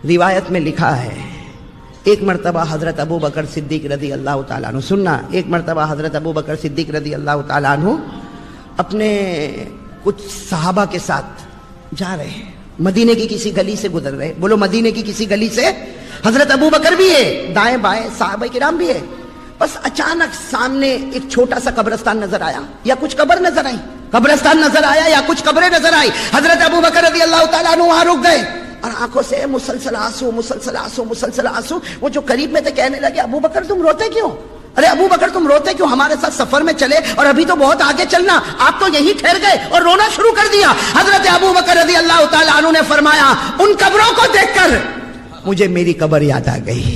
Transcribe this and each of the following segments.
روایت میں لکھا ہے ایک مرتبہ حضرت ابو بکر صدیق رضی اللہ تعالیٰ عنہ، سننا، ایک مرتبہ حضرت ابو بکر صدیق رضی اللہ تعالیٰ عنہ اپنے کچھ صحابہ کے ساتھ جا رہے ہیں، مدینے کی کسی گلی سے گزر رہے، بولو مدینے کی کسی گلی سے، حضرت ابو بکر بھی ہے، دائیں بائیں صحابہ کرام بھی ہے، بس اچانک سامنے ایک چھوٹا سا قبرستان نظر آیا یا کچھ قبر نظر آئی، قبرستان نظر آیا یا کچھ قبریں نظر آئی، حضرت ابو بکر رضی اللہ تعالیٰ عنہ وہاں رک گئے اور آنکھوں سے مسلسل آنسو مسلسل آنسو مسلسل آنسو، وہ جو قریب میں تھے کہنے لگے ابو بکر تم روتے کیوں؟ ارے ابو بکر تم روتے کیوں؟ ہمارے ساتھ سفر میں چلے اور ابھی تو بہت آگے چلنا، آپ تو یہی ٹھہر گئے اور رونا شروع کر دیا۔ حضرت ابو بکر رضی اللہ تعالیٰ عنہ نے فرمایا ان قبروں کو دیکھ کر مجھے میری قبر یاد آ گئی،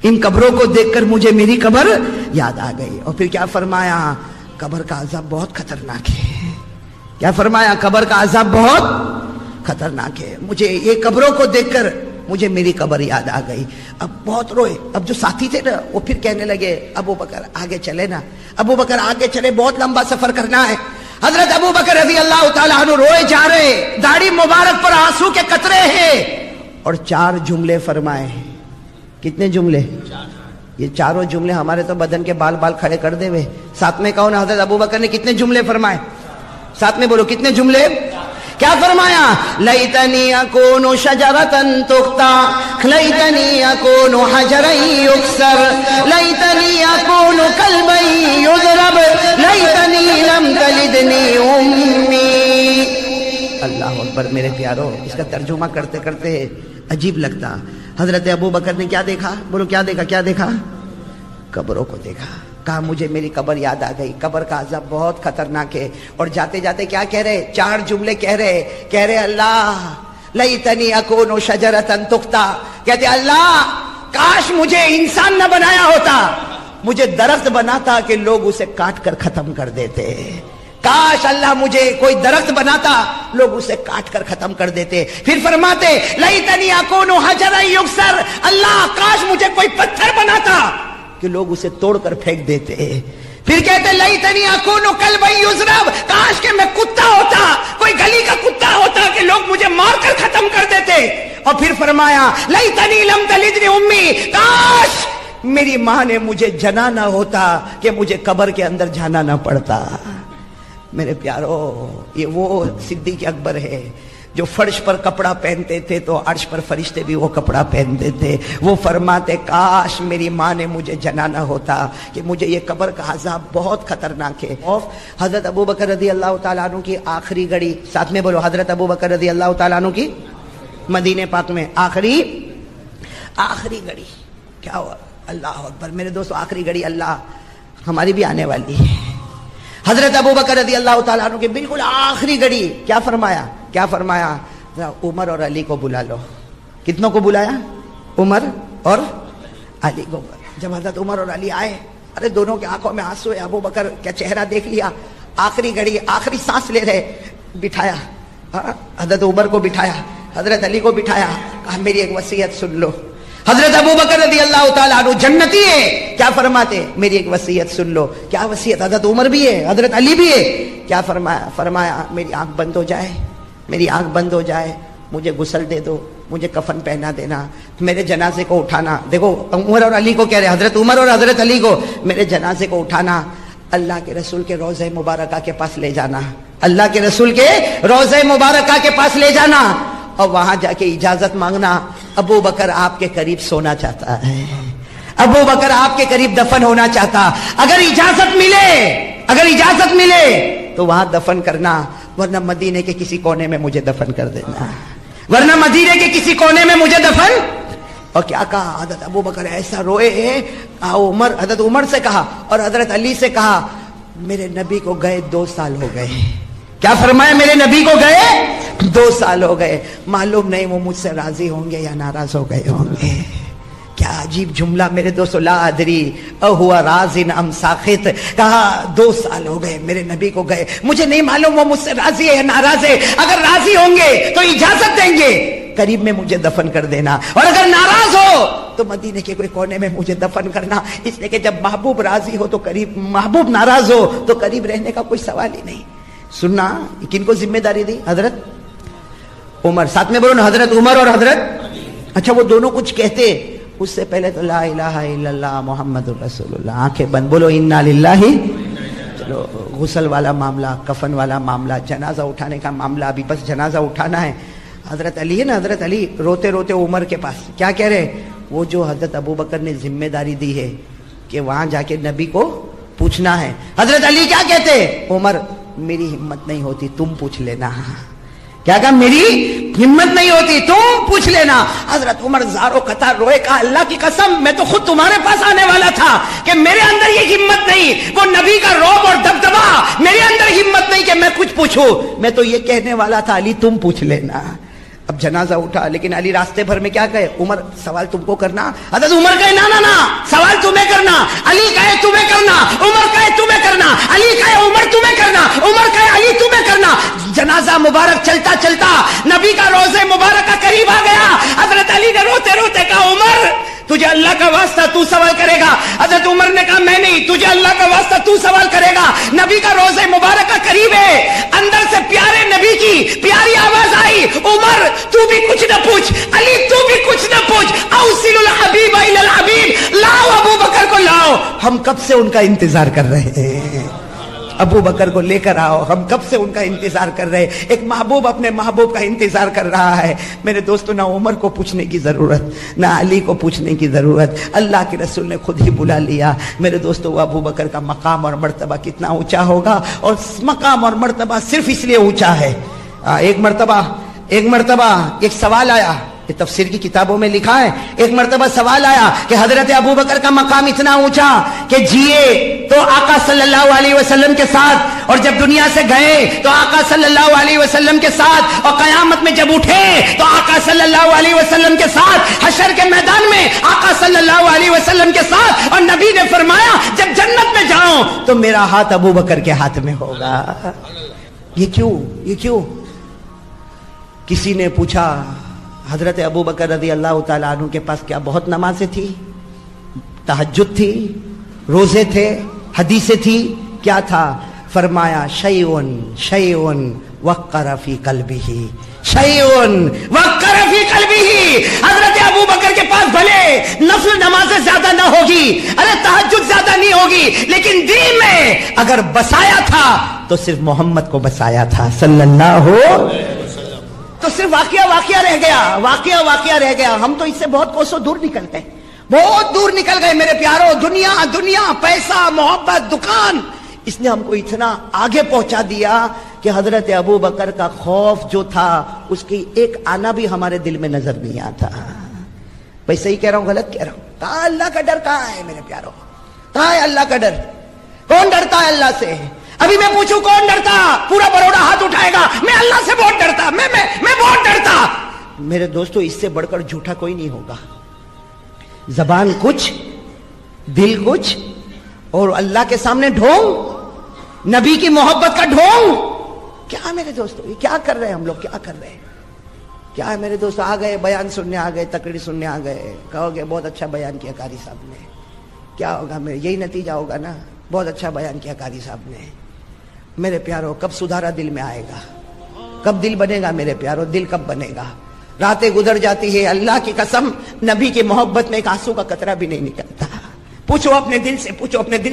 ان قبروں کو دیکھ کر مجھے میری قبر یاد آ گئی۔ اور پھر کیا فرمایا؟ قبر کا عذاب بہت خطرناک ہے۔ کیا فرمایا؟ قبر کا عذاب بہت خطرناک ہے، مجھے یہ قبروں کو دیکھ کر مجھے میری قبر یاد آ گئی۔ اب بہت روئے، اب جو ساتھی تھے نا وہ پھر کہنے لگے ابو بکر آگے چلے نا، ابو بکر آگے چلے، بہت لمبا سفر کرنا ہے۔ حضرت ابو بکر رضی اللہ تعالیٰ عنہ روئے جا رہے، داڑھی مبارک پر آنسو کے قطرے ہیں، اور 4 جملے فرمائے۔ کتنے جملے؟ یہ چاروں جملے ہمارے تو بدن کے بال بال کھڑے کر دے ہوئے۔ ساتھ میں کہو نا، حضرت ابو بکر نے کتنے جملے فرمائے؟ ساتھ میں بولو کتنے جملے؟ کیا فرمایا؟ لیتنی اکون شجرۃ تقطع، لیتنی اکون حجرا یکسر، لیتنی اکون کلبا یضرب، لیتنی لم تلدنی امی۔ اللہ اکبر میرے پیارو، اس کا ترجمہ کرتے کرتے عجیب لگتا۔ حضرت ابو بکر نے کیا دیکھا؟ بولو کیا دیکھا؟ کیا دیکھا؟ قبروں کو دیکھا۔ کہا مجھے میری قبر یاد آ گئی، قبر کا عذاب بہت خطرناک ہے۔ اور جاتے جاتے کیا کہہ رہے؟ 4 جملے کہہ رہے اللہ لیتنی اکون شجرۃ تقطع، کہتے اللہ کاش مجھے انسان نہ بنایا ہوتا، مجھے درخت بناتا کہ لوگ اسے کاٹ کر ختم کر دیتے۔ کاش اللہ مجھے کوئی درخت بناتا، لوگ اسے کاٹ کر ختم کر دیتے۔ پھر فرماتے لیتنی اکون حجرا یکسر، اللہ کاش مجھے کوئی پتھر بناتا کہ لوگ اسے توڑ کر پھینک دیتے۔ پھر کہتے لیتنی اکون کلبا یضرب، کاش کہ میں کتا ہوتا، کوئی گلی کا کتا ہوتا کہ لوگ مجھے مار کر ختم کر دیتے۔ اور پھر فرمایا لیتنی لم تلدنی امی، کاش میری ماں نے مجھے جنا نہ ہوتا کہ مجھے قبر کے اندر جانا نہ پڑتا۔ میرے پیارو، یہ وہ صدیق اکبر ہے جو فرش پر کپڑا پہنتے تھے تو عرش پر فرشتے بھی وہ کپڑا پہنتے تھے۔ وہ فرماتے کاش میری ماں نے مجھے جنا نہ ہوتا کہ مجھے یہ قبر کا عذاب بہت خطرناک ہے۔ حضرت ابو بکر رضی اللہ تعالیٰ عنہ کی آخری گھڑی، ساتھ میں بولو حضرت ابو بکر رضی اللہ تعالیٰ عنہ کی مدینہ پاک میں آخری گھڑی کیا ہوا؟ اللہ اکبر میرے دوستو، آخری گھڑی اللہ ہماری بھی آنے والی ہے۔ حضرت ابو بکر رضی اللہ تعالیٰ عنہ کی بالکل آخری گھڑی کیا فرمایا؟ کیا فرمایا؟ عمر اور علی کو بلا لو۔ کتنوں کو بلایا؟ عمر اور علی کو۔ جب حضرت عمر اور علی آئے، ارے دونوں کی آنکھوں میں آنسو ہے، ابو بکر کیا چہرہ دیکھ لیا، آخری گھڑی آخری سانس لے رہے، بٹھایا حضرت عمر کو، بٹھایا حضرت علی کو، بٹھایا، کہا میری ایک وصیت سن لو۔ حضرت ابو بکر رضی اللہ تعالیٰ عنہ جنتی ہے، کیا فرماتے؟ میری ایک وصیت سن لو۔ کیا وصیت؟ حضرت عمر بھی ہے، حضرت علی بھی ہے، کیا فرمایا میری آنکھ بند ہو جائے، میری آنکھ بند ہو جائے، مجھے غسل دے دو، مجھے کفن پہنا دینا، میرے جنازے کو اٹھانا۔ دیکھو عمر اور علی کو کہہ رہے، حضرت عمر اور حضرت علی کو، میرے جنازے کو اٹھانا، اللہ کے رسول کے روضہ مبارکہ کے پاس لے جانا، اللہ کے رسول کے روضہ مبارکہ کے پاس لے جانا، اور وہاں جا کے اجازت مانگنا، ابو بکر آپ کے قریب سونا چاہتا ہے، ابو بکر آپ کے قریب دفن ہونا چاہتا، اگر اجازت ملے تو وہاں دفن کرنا، ورنہ مدینے کے کسی کونے میں مجھے دفن کر دینا، ورنہ مدینے کے کسی کونے میں مجھے دفن۔ اور کیا کہا حضرت ابو بکر؟ ایسا روئے ہیں، حضرت عمر سے کہا اور حضرت علی سے کہا میرے نبی کو گئے 2 سال ہو گئے۔ کیا فرمایا؟ میرے نبی کو گئے 2 سال ہو گئے، معلوم نہیں وہ مجھ سے راضی ہوں گے یا ناراض ہو گئے ہوں گے۔ کیا عجیب جملہ میرے دوستو، لا ادری اہو راض ام ساخط، کہا 2 سال ہو گئے میرے نبی کو گئے، مجھے نہیں معلوم وہ مجھ سے راضی ہے یا ناراض ہے، اگر راضی ہوں گے تو اجازت دیں گے قریب میں مجھے دفن کر دینا، اور اگر ناراض ہو تو مدینے کے کوئی کونے میں مجھے دفن کرنا، اس لیے کہ جب محبوب راضی ہو تو قریب، محبوب ناراض ہو تو قریب رہنے کا کوئی سوال ہی نہیں۔ سننا کن کو ذمہ داری دی؟ حضرت عمر، ساتھ میں بولو نا، حضرت عمر اور حضرت اچھا وہ دونوں کچھ کہتے، اس سے پہلے تو لا الہ الا اللہ محمد الرسول اللہ، آنکھیں بند، بولو انا للہ. چلو غسل والا معاملہ، کفن والا معاملہ، جنازہ اٹھانے کا معاملہ، ابھی بس جنازہ اٹھانا ہے. حضرت علی ہے نا، حضرت علی روتے روتے عمر کے پاس کیا کہہ رہے، وہ جو حضرت ابوبکر نے ذمہ داری دی ہے کہ وہاں جا کے نبی کو پوچھنا ہے، حضرت علی کیا کہتے، عمر میری ہمت نہیں ہوتی، تم پوچھ لینا. کیا کہا، میری ہمت نہیں ہوتی، تم پوچھ لینا. حضرت عمر زارو قطار روئے، کہا اللہ کی قسم میں تو خود تمہارے پاس آنے والا تھا کہ میرے اندر یہ ہمت نہیں، وہ نبی کا رعب اور دبدبا، میرے اندر ہمت نہیں کہ میں کچھ پوچھوں. میں تو یہ کہنے والا تھا علی تم پوچھ لینا. اب جنازہ اٹھا، لیکن علی راستے بھر میں کیا کہے، عمر سوال تم کو کرنا. حضرت عمر کہے نا نا نا، سوال تمہیں کرنا. علی کہے تمہیں کرنا، عمر کہے تمہیں کرنا. علی کہے عمر تمہیں کرنا، عمر کہے علی تمہیں کرنا. جنازہ مبارک چلتا چلتا نبی کا روزے مبارک کا قریب آ گیا. حضرت علی نے روتے روتے کہا عمر تجھے اللہ کا واسطہ تو سوال کرے گا. حضرت عمر نے کہا میں نہیں، تجھے اللہ کا واسطہ تو سوال کرے گا. نبی کا روزے مبارک کا قریب ہے، اندر سے پیارے نبی کی پیاری آواز آئی، عمر تو بھی کچھ نہ پوچھ، علی تو بھی کچھ نہ پوچھ، اوصل الحبیب الی الحبیب، لاؤ ابو بکر کو لاؤ. ہم کب سے ان کا انتظار کر رہے ہیں، ابو بکر کو لے کر آؤ. ہم کب سے ان کا انتظار کر رہے ہیں. ایک محبوب اپنے محبوب کا انتظار کر رہا ہے. میرے دوستو نہ عمر کو پوچھنے کی ضرورت، نہ علی کو پوچھنے کی ضرورت، اللہ کے رسول نے خود ہی بلا لیا. میرے دوستو ابو بکر کا مقام اور مرتبہ کتنا اونچا ہوگا، اور مقام اور مرتبہ صرف اس لیے اونچا ہے. ایک مرتبہ ایک سوال آیا، یہ تفسیر کی کتابوں میں لکھا ہے، ایک مرتبہ سوال آیا کہ حضرت ابو بکر کا مقام اتنا اونچا کہ جیے تو آقا صلی اللہ علیہ وسلم کے ساتھ، اور جب دنیا سے گئے تو آقا صلی اللہ علیہ وسلم کے ساتھ، اور قیامت میں جب اٹھے تو آقا صلی اللہ علیہ وسلم کے ساتھ، حشر کے میدان میں آقا صلی اللہ علیہ وسلم کے ساتھ. اور نبی نے فرمایا جب جنت میں جاؤں تو میرا ہاتھ ابو بکر کے ہاتھ میں ہوگا. یہ کیوں؟ کسی نے پوچھا حضرت ابو بکر رضی اللہ تعالیٰ عنہ کے پاس کیا بہت نمازیں تھی، تہجد تھی، روزے تھے، حدیثیں تھی، کیا تھا؟ فرمایا شیئن وقر فی قلبہ، شیئن وقر فی قلبہ. حضرت ابو بکر کے پاس بھلے نفل نمازیں زیادہ نہ ہوگی، ارے تہجد زیادہ نہیں ہوگی، لیکن دین میں اگر بسایا تھا تو صرف محمد کو بسایا تھا صلی اللہ تو صرف واقعہ رہ گیا. ہم تو اس سے بہت کوسوں دور نکل گئے، بہت دور نکل گئے میرے پیارو. دنیا پیسہ محبت دکان، اس نے ہم کو اتنا آگے پہنچا دیا کہ حضرت ابو بکر کا خوف جو تھا اس کی ایک آنا بھی ہمارے دل میں نظر نہیں آتا. بھائی صحیح کہہ رہا ہوں غلط کہہ رہا ہوں؟ کہاں اللہ کا ڈر کہاں ہے میرے پیارو، کہاں ہے اللہ کا ڈر؟ کون ڈرتا ہے اللہ سے؟ ابھی میں پوچھوں کون ڈرتا؟ پورا بروڑا ہاتھ اٹھائے گا میں اللہ سے بہت ڈرتا، میں بہت ڈرتا. میرے دوستو اس سے بڑھ کر جھوٹا کوئی نہیں ہوگا. زبان کچھ، دل کچھ، اور اللہ کے سامنے ڈھونگ، نبی کی محبت کا ڈھونگ. کیا میرے دوستو یہ کیا کر رہے ہیں ہم لوگ، کیا کر رہے ہیں؟ کیا ہے میرے دوست؟ آ گئے بیان سننے، آ گئے تقریر سننے، آ گئے، کہو گے بہت اچھا بیان کیا قاری صاحب نے. کیا ہوگا میرے؟ یہی نتیجہ ہوگا نا، بہت اچھا بیان کیا قاری صاحب نے. میرے پیارو کب سدھارا دل میں آئے گا؟ کب دل بنے گا میرے پیارو؟ دل کب بنے گا؟ راتیں گزر جاتی ہے، اللہ کی قسم نبی کی محبت میں ایک آنسو کا قطرہ بھی نہیں نکلتا. پوچھو اپنے دل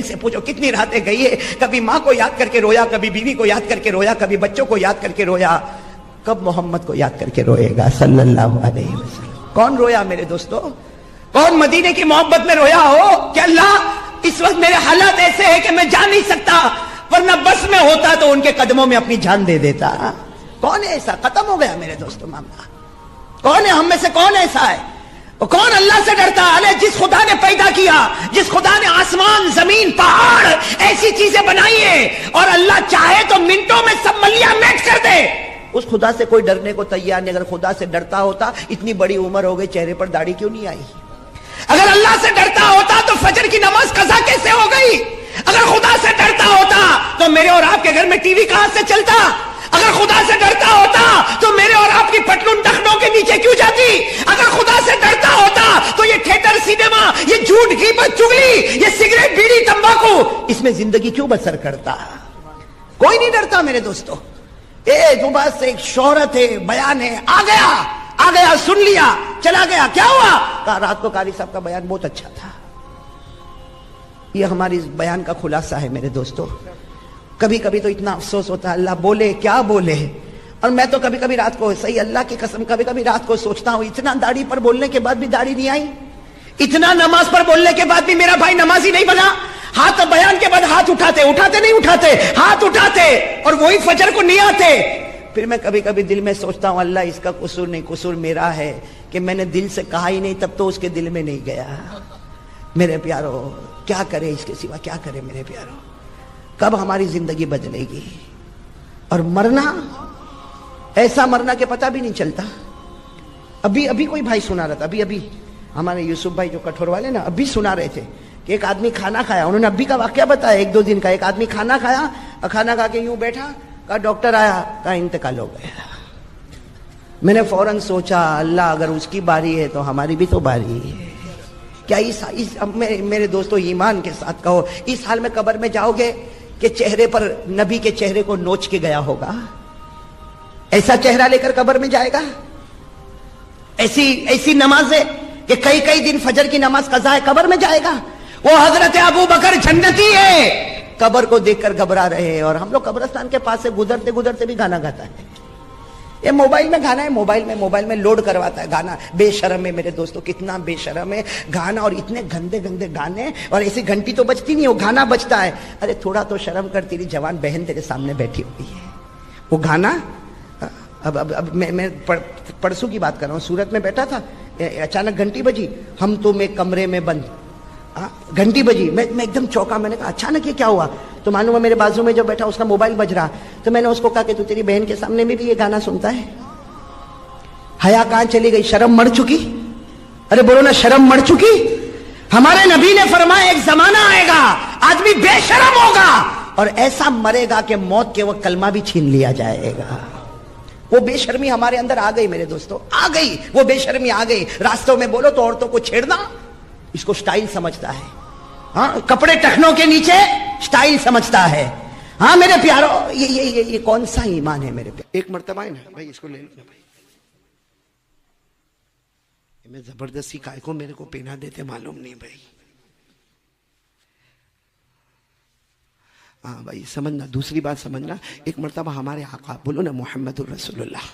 سے پوچھو کتنی راتیں گئی ہے، کبھی ماں کو یاد کر کے رویا، کبھی بیوی کو یاد کر کے رویا، کبھی بچوں کو یاد کر کے رویا. کب محمد کو یاد کر کے روئے گا صلی اللہ علیہ وسلم؟ کون رویا میرے دوستو؟ کون مدینے کی محبت میں رویا ہو کہ اللہ اس وقت میرے حالات ایسے ہیں کہ میں جا نہیں سکتا، ورنہ بس میں ہوتا تو ان کے قدموں میں اپنی جان دے دیتا. کون ہے ایسا؟ ختم ہو گیا میرے دوستو معاملہ. کون ہے ہم میں سے کون ایسا ہے؟ کون اللہ سے ڈرتا ہے؟ جس خدا نے پیدا کیا، جس خدا نے آسمان زمین پہاڑ ایسی چیزیں بنائی ہیں، اور اللہ چاہے تو منٹوں میں سب ملیاں میٹ کر دے، اس خدا سے کوئی ڈرنے کو تیار نہیں. اگر خدا سے ڈرتا ہوتا اتنی بڑی عمر ہو گئی، چہرے پر داڑھی کیوں نہیں آئی؟ اگر اللہ سے ڈرتا ہوتا تو فجر کی نماز قضا کیسے ہو گئی؟ اگر خدا سے ڈرتا ہوتا تو میرے اور آپ کے گھر میں ٹی وی کہاں سے چلتا؟ اگر خدا سے ڈرتا ہوتا تو میرے اور آپ کی پٹلون ٹخنوں کے نیچے کیوں جاتی؟ اگر خدا سے ڈرتا ہوتا تو یہ تھیٹر سینما، یہ جھوٹ غیبت چغلی، یہ سگریٹ بیڑی تمباکو، اس میں زندگی کیوں بسر کرتا؟ کوئی نہیں ڈرتا میرے دوستو. جو بات سے ایک شہرت ہے، بیان ہے، آ آ گیا, سن لیا, چلا گیا, کیا ہوا؟ کہا رات کو قاری صاحب کا بیان بہت اچھا تھا. یہ ہماری اس بیان کا خلاصہ ہے میرے دوستو. کبھی کبھی تو اتنا افسوس ہوتا ہے اللہ بولے کیا بولے. اور میں تو کبھی کبھی رات کو, صحیح اللہ کی قسم, کبھی کبھی رات کو سوچتا ہوں اتنا داڑھی پر بولنے کے بعد بھی داڑھی نہیں آئی, اتنا نماز پر بولنے کے بعد بھی میرا بھائی نمازی نہیں بنا. ہاتھ بیان کے بعد ہاتھ اٹھاتے نہیں اٹھاتے, ہاتھ اٹھاتے اور وہی فجر کو نہیں آتے. پھر میں کبھی کبھی دل میں سوچتا ہوں اللہ اس کا قصور نہیں, قصور میرا ہے کہ میں نے دل سے کہا ہی نہیں, تب تو اس کے دل میں نہیں گیا. میرے پیارو کیا کرے اس کے سوا, کیا کرے میرے پیارو. کب ہماری زندگی بدلے گی؟ اور مرنا ایسا مرنا کہ پتہ بھی نہیں چلتا. ابھی کوئی بھائی سنا رہا تھا, ابھی ہمارے یوسف بھائی جو کٹھور والے نا, ابھی سنا رہے تھے کہ ایک آدمی کھانا کھایا, انہوں نے ابھی کا واقعہ بتایا 1-2 دن کا. ایک آدمی کھانا کھایا اور کھانا کھا کے یوں بیٹھا, کہا ڈاکٹر آیا, کہا انتقال ہو گیا. میں نے فوراً سوچا اللہ اگر اس کی باری ہے تو ہماری بھی تو باری ہے. کیا میرے دوستو ایمان کے ساتھ کہو, اس حال میں قبر میں جاؤ گے کہ چہرے پر نبی کے چہرے کو نوچ کے گیا ہوگا؟ ایسا چہرہ لے کر قبر میں جائے گا؟ ایسی نماز ہے کہ کئی دن فجر کی نماز قضا ہے, قبر میں جائے گا؟ وہ حضرت ابو بکر جنتی ہے, قبر کو دیکھ کر گھبرا رہے ہیں. اور ہم لوگ قبرستان کے پاس سے گزرتے بھی گانا گاتا ہے. یہ موبائل میں گانا ہے, موبائل میں لوڈ کرواتا ہے گانا. بے شرم ہے میرے دوستو, کتنا بے شرم ہے گانا. اور اتنے گندے گانے, اور ایسی گھنٹی تو بجتی نہیں, وہ گانا بجتا ہے. ارے تھوڑا تو شرم کر, تیری جوان بہن تیرے سامنے بیٹھی ہوئی ہے. وہ گانا اب میں پرسوں کی بات کر رہا ہوں, سورت میں بیٹھا تھا, اچانک گھنٹی بجی, ہم تم ایک کمرے میں بند. گھنٹی بجی, میں ایک دم چوکا. میں نے کہا اچانک یہ کیا ہوا؟ تو معلوم ہے میرے بازو میں جو بیٹھا اس کا موبائل بج رہا. تو میں نے اس کو کہا کہ تو تیری بہن کے سامنے میں بھی یہ گانا سنتا ہے؟ حیا کہاں چلی گئی؟ شرم مر چکی. ارے بولو نا, شرم مر چکی. ہمارے نبی نے فرمایا ایک زمانہ آئے گا آدمی بے شرم ہوگا اور ایسا مرے گا کہ موت کے وقت کلمہ بھی چھین لیا جائے گا. وہ بے شرمی ہمارے اندر آ گئی میرے دوستو, آ گئی, وہ بے شرمی آ گئی. راستوں میں بولو تو عورتوں کو چھیڑنا اس کو سٹائل سمجھتا ہے. ہاں, کپڑے ٹخنوں کے نیچے سٹائل سمجھتا ہے. ہاں میرے پیارو, یہ کون سا ایمان ہے میرے پیارو؟ ایک مرتبہ ہے نا بھائی, اس کو لے لو نا بھائی. میں زبردستی کائے کو میرے کو پہنا دیتے معلوم نہیں بھائی. ہاں بھائی سمجھنا, دوسری بات سمجھنا. ایک مرتبہ ہمارے آقا, بولو نا محمد الرسول اللہ,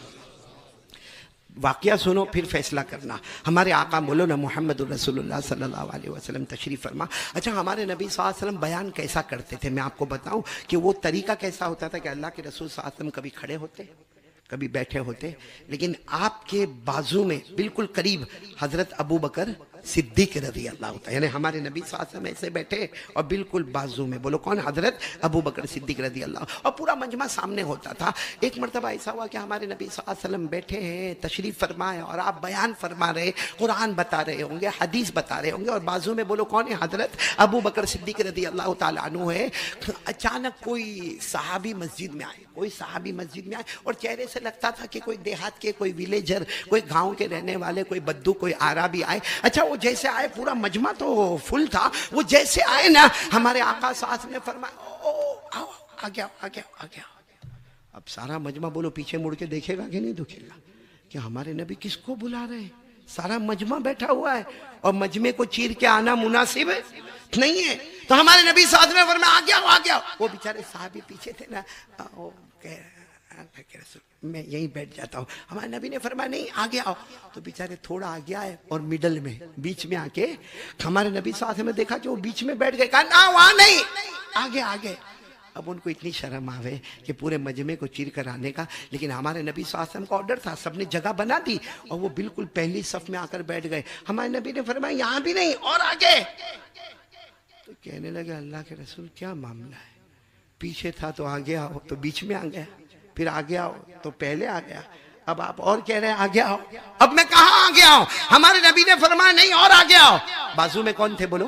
واقعہ سنو پھر فیصلہ کرنا. ہمارے آقا بولو نا محمد الرسول اللہ صلی اللہ علیہ وسلم تشریف فرما. اچھا ہمارے نبی صلی اللہ علیہ وسلم بیان کیسا کرتے تھے؟ میں آپ کو بتاؤں کہ وہ طریقہ کیسا ہوتا تھا کہ اللہ کے رسول صلی اللہ علیہ وسلم کبھی کھڑے ہوتے, کبھی بیٹھے ہوتے, لیکن آپ کے بازو میں بالکل قریب حضرت ابو بکر صدیق رضی اللہ عنہ, یعنی ہمارے نبی صلی اللہ علیہ وسلم ایسے بیٹھے اور بالکل بازو میں, بولو کون؟ حضرت ابو بکر صدیق رضی اللہ عنہ, اور پورا مجمع سامنے ہوتا تھا. ایک مرتبہ ایسا ہوا کہ ہمارے نبی صلی اللہ علیہ وسلم بیٹھے ہیں, تشریف فرمائے, اور آپ بیان فرما رہے, قرآن بتا رہے ہوں گے, حدیث بتا رہے ہوں گے, اور بازو میں بولو کون ہے؟ حضرت ابو بکر صدیق رضی اللہ تعالیٰ عنہ ہے. اچانک کوئی صحابی مسجد میں آئے, اور چہرے سے لگتا تھا کہ کوئی دیہات کے, کوئی ویلیجر, کوئی گاؤں کے رہنے والے, کوئی بدو, کوئی عربی آئے. اچھا وہ جیسے آئے, پورا مجمع تو فل تھا, وہ جیسے آئے نا, ہمارے آقا ساتھ نے فرمایا آ گیا. اب سارا مجمع بولو پیچھے مڑ کے دیکھے گا کہ نہیں دیکھے گا کہ ہمارے نبی کس کو بلا رہے ہیں؟ سارا مجمع بیٹھا ہوا ہے اور مجمع کو چیر کے آنا مناسب نہیں ہے. تو ہمارے نبی ساتھ میں فرمایا آ گیا. وہ بیچارے صحابی پیچھے تھے نا, وہ میں یہیں بیٹھ جاتا ہوں. ہمارے نبی نے فرمایا نہیں آگے آؤ. تو بیچارے تھوڑا آگے آئے اور میڈل میں, بیچ میں آ کے ہمارے نبی ساتھ میں دیکھا کہ وہ بیچ میں بیٹھ گئے. کہا نا وہاں نہیں, آگے. اب ان کو اتنی شرم آوے کہ پورے مجمع کو چیر کر آنے کا, لیکن ہمارے نبی صلی اللہ علیہ وسلم کا آرڈر تھا, سب نے جگہ بنا دی اور وہ بالکل پہلی صف میں آ کر بیٹھ گئے. ہمارے نبی نے فرمایا یہاں بھی نہیں اور آگے. تو کہنے لگے اللہ کے رسول کیا معاملہ ہے؟ پیچھے تھا تو آگے آؤ, تو بیچ میں آ گیا, پھر آگے آؤ تو پہلے آ گیا, اب آپ اور کہہ رہے ہیں آگے آؤ. اب میں کہاں آگے آؤں؟ ہمارے نبی نے فرمایا نہیں اور آگے آؤ. بازو میں کون تھے بولو؟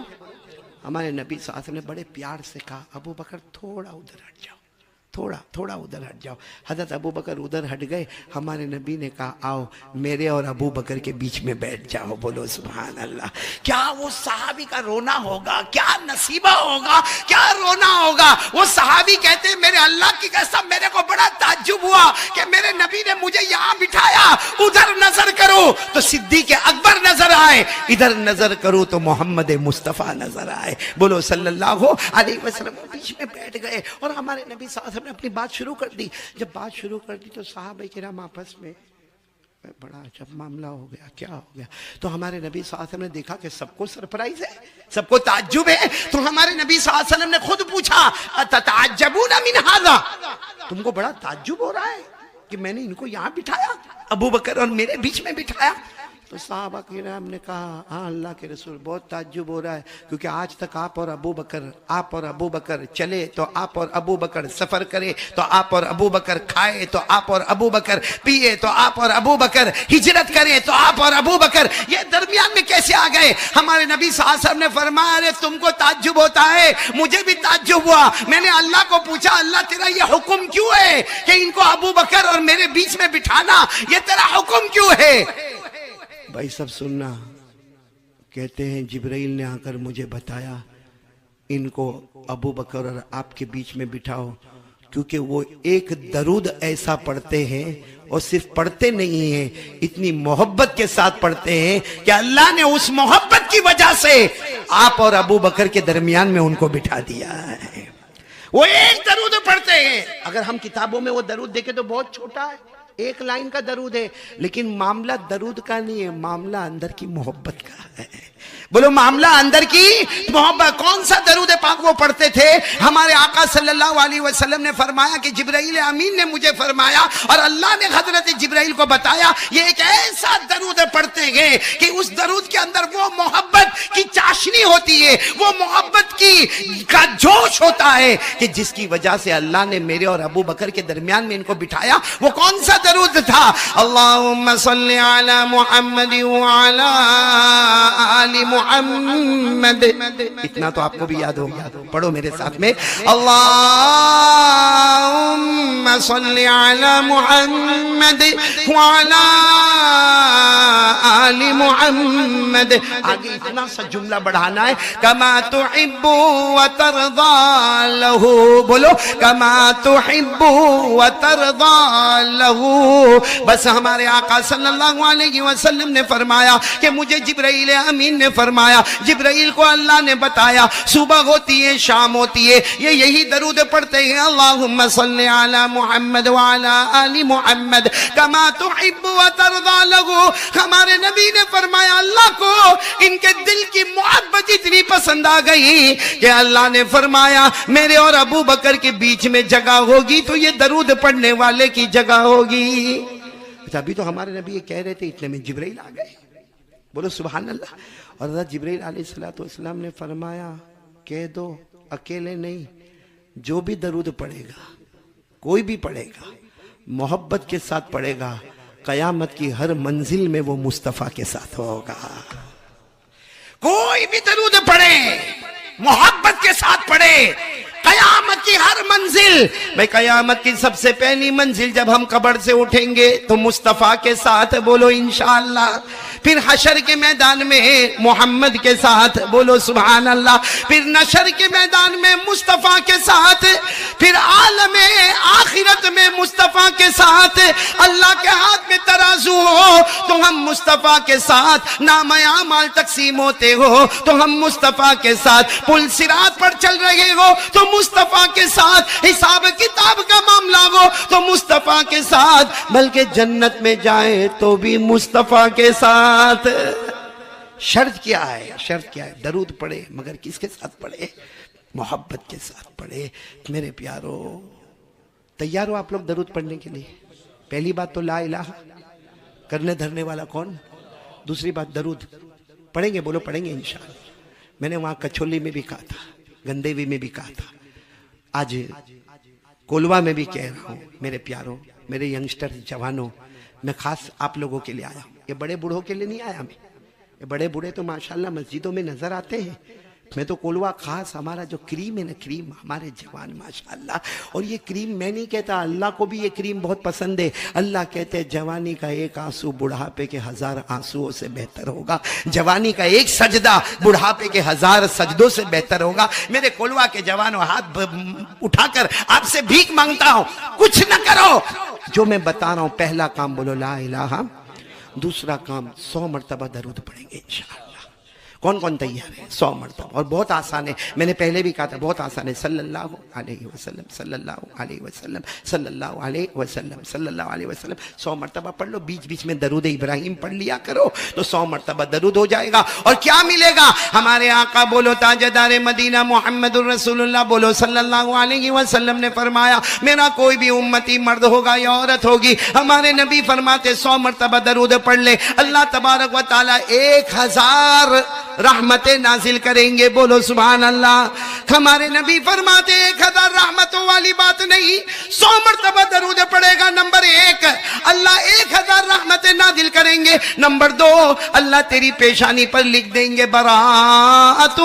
ہمارے نبی صلی اللہ علیہ وسلم نے بڑے پیار سے کہا ابو بکر تھوڑا ادھر ہٹ جاؤ, تھوڑا ادھر ہٹ جاؤ. حضرت ابو بکر ادھر ہٹ گئے. ہمارے نبی نے کہا آؤ میرے اور ابو بکر کے بیچ میں بیٹھ جاؤ. بولو سبحان اللہ. کیا وہ صحابی کا رونا ہوگا, کیا نصیبہ ہوگا, کیا رونا ہوگا. وہ صحابی کہتے ہیں میرے اللہ کی قسم میرے کو بڑا تعجب ہوا کہ میرے نبی نے مجھے یہاں بٹھایا, ادھر نظر کرو تو صدیق اکبر نظر آئے, ادھر نظر کرو تو محمد مصطفیٰ نظر آئے. بولو صلی اللہ علیہ وسلم. بیچ میں بیٹھ گئے اور ہمارے نبی صلی اللہ علیہ وسلم نے اپنی بات شروع کر دی. جب بات شروع کر دی تو صحابہ کرام آپس میں بڑا عجب معاملہ ہو گیا. کیا ہو گیا؟ تو ہمارے نبی صلی اللہ علیہ وسلم نے دیکھا کہ سب کو سرپرائز ہے, سب کو تعجب ہے. تو ہمارے نبی صلی اللہ علیہ وسلم نے خود پوچھا اتتعجبون من هذا, تم کو بڑا تعجب ہو رہا ہے کہ میں نے ان کو یہاں بٹھایا, ابو بکر اور میرے بیچ میں بٹھایا؟ تو صحابہ کرام نے کہا ہاں اللہ کے رسول بہت تعجب ہو رہا ہے, کیونکہ آج تک آپ اور ابو بکر چلے تو آپ اور ابو بکر سفر کرے تو آپ اور ابو بکر کھائے تو آپ اور ابو بکر پیے تو آپ اور ابو بکر ہجرت کرے تو آپ اور ابو بکر, یہ درمیان میں کیسے آ گئے؟ ہمارے نبی صلی اللہ علیہ وسلم نے فرمایا ارے تم کو تعجب ہوتا ہے, مجھے بھی تعجب ہوا. میں نے اللہ کو پوچھا اللہ تیرا یہ حکم کیوں ہے کہ ان کو ابو بکر اور میرے بیچ میں بٹھانا, یہ تیرا حکم کیوں ہے؟ بھائی سب سننا. کہتے ہیں جبرائیل نے آ کر مجھے بتایا ان کو ابو بکر اور آپ کے بیچ میں بٹھاؤ, کیونکہ وہ ایک درود ایسا پڑھتے ہیں اور صرف پڑھتے نہیں ہیں, اتنی محبت کے ساتھ پڑھتے ہیں کہ اللہ نے اس محبت کی وجہ سے آپ اور ابو بکر کے درمیان میں ان کو بٹھا دیا ہے. وہ ایک درود پڑھتے ہیں. اگر ہم کتابوں میں وہ درود دیکھیں تو بہت چھوٹا ہے, ایک لائن کا درود ہے, لیکن معاملہ درود کا نہیں ہے, معاملہ اندر کی محبت کا ہے. بولو معاملہ اندر کی محبت. کون سا درود پاک وہ پڑھتے تھے؟ ہمارے آقا صلی اللہ علیہ وسلم نے فرمایا کہ جبرائیل امین نے مجھے فرمایا اور اللہ نے حضرت جبرائیل کو بتایا یہ ایک ایسا درود پڑھتے ہیں کہ اس درود کے اندر وہ محبت کی چاشنی ہوتی ہے, وہ محبت کی کا جوش ہوتا ہے کہ جس کی وجہ سے اللہ نے میرے اور ابو بکر کے درمیان میں ان کو بٹھایا. وہ کون سا درود تھا؟ اللہم صلی علی محمد وعلی آل محمد. اتنا تو آپ کو بھی یاد ہو, پڑھو میرے ساتھ میں اللہم صلی علی محمد وعلی آل محمد. آگے اتنا سا جملہ بڑھانا ہے کما تحب وترضى له. بولو کما تحب وترضى له. بس ہمارے آقا صلی اللہ علیہ وسلم نے فرمایا کہ مجھے جبرائیل امین نے فرمایا, جبرائیل کو اللہ نے بتایا صبح ہوتی ہے شام ہوتی ہے یہ یہی درود پڑھتے ہیں اللہم صلی علی محمد وعلی آل محمد کما تحب وترضى له. ہمارے نبی نے فرمایا اللہ کو ان کے دل کی محبت اتنی پسند آ گئی کہ اللہ نے فرمایا میرے اور ابو بکر کے بیچ میں جگہ ہوگی تو یہ درود پڑھنے والے کی جگہ ہوگی. ابھی تو ہمارے نبی یہ کہہ رہے تھے اتنے میں جبرائیل آ گئے. بولو سبحان اللہ. اور حضرت جبرائیل علیہ السلام نے فرمایا کہہ دو اکیلے نہیں, جو بھی درود پڑھے گا, کوئی بھی پڑھے گا, محبت کے ساتھ پڑھے گا, قیامت کی ہر منزل میں وہ مصطفیٰ کے ساتھ ہوگا. کوئی بھی درود پڑھے, محبت کے ساتھ پڑھے, قیامت کی ہر منزل. بھئی قیامت کی سب سے پہلی منزل جب ہم قبر سے اٹھیں گے تو مصطفیٰ کے ساتھ, بولو انشاءاللہ. پھر حشر کے میدان میں محمد کے ساتھ, بولو سبحان اللہ. پھر نشر کے میدان میں مصطفیٰ کے ساتھ, پھر عالم آخرت میں مصطفیٰ کے ساتھ. اللہ کے ہاتھ میں ترازو ہو تو ہم مصطفیٰ کے ساتھ, نام اعمال تقسیم ہوتے ہو تو ہم مصطفیٰ کے ساتھ, پل صراط پر چل رہے ہو تو مصطفیٰ کے ساتھ, حساب کتاب کا معاملہ ہو تو مصطفیٰ کے ساتھ, بلکہ جنت میں جائے تو بھی مصطفیٰ کے ساتھ. شرط کیا ہے؟ شرط کیا ہے؟ درود پڑھے, مگر کس کے ساتھ پڑھے؟ محبت کے ساتھ پڑھے. میرے پیارو تیار ہو آپ لوگ درود پڑھنے کے لیے؟ پہلی بات تو لا الہ, کرنے دھرنے والا کون؟ دوسری بات درود پڑھیں گے, بولو پڑھیں گے انشاءاللہ. میں نے وہاں کچھولی میں بھی کہا تھا, گندیوی میں بھی کہا تھا, آج کولوا میں بھی کہہ رہا ہوں. میرے پیارو, میرے ینگسٹر جوانوں, میں خاص آپ لوگوں کے لیے آیا ہوں. یہ بڑے بوڑھوں کے لیے نہیں آیا میں. یہ بڑے بوڑھے تو ماشاءاللہ مسجدوں میں نظر آتے ہیں, میں تو کولوا خاص ہمارا جو کریم ہے نا، کریم ہمارے جوان ماشاءاللہ، اور یہ کریم میں نہیں کہتا، اللہ کو بھی یہ کریم بہت پسند ہے۔ اللہ کہتے ہیں جوانی کا ایک آنسو بڑھاپے کے 1000 آنسوؤں سے بہتر ہوگا، جوانی کا ایک سجدہ بڑھاپے کے 1000 سجدوں سے بہتر ہوگا۔ میرے کولوا کے جوانوں، ہاتھ اٹھا کر آپ سے بھیک مانگتا ہوں، کچھ نہ کرو، جو میں بتا رہا ہوں پہلا کام بولو لا الہ، دوسرا کام 100 مرتبہ درود پڑھیں گے انشاءاللہ۔ کون کون تیار ہے؟ 100 مرتبہ، اور بہت آسان ہے، میں نے پہلے بھی کہا تھا بہت آسان ہے۔ صلی اللہ علیہ وسلم، صلی اللہ علیہ وسلم، صلی اللہ علیہ وسلم، صلی اللہ علیہ وسلم، 100 مرتبہ پڑھ لو، بیچ بیچ میں درود ابراہیم پڑھ لیا کرو تو 100 مرتبہ درود ہو جائے گا۔ اور کیا ملے گا؟ ہمارے آقا بولو تاجدار مدینہ محمد الرسول اللہ بولو صلی اللہ علیہ وسلم نے فرمایا میرا کوئی بھی امتی مرد ہوگا یا عورت ہوگی، ہمارے نبی فرماتے 100 مرتبہ درود پڑھ لے، اللہ تبارک و تعالی 1000 رحمتیں نازل کریں گے، بولو سبحان اللہ۔ ہمارے نبی فرماتے 1000 رحمتوں والی بات نہیں، 100 مرتبہ درود پڑے گا، نمبر 1 اللہ 1000 رحمتیں نازل کریں گے، نمبر 2 اللہ تیری پیشانی پر لکھ دیں گے براءۃ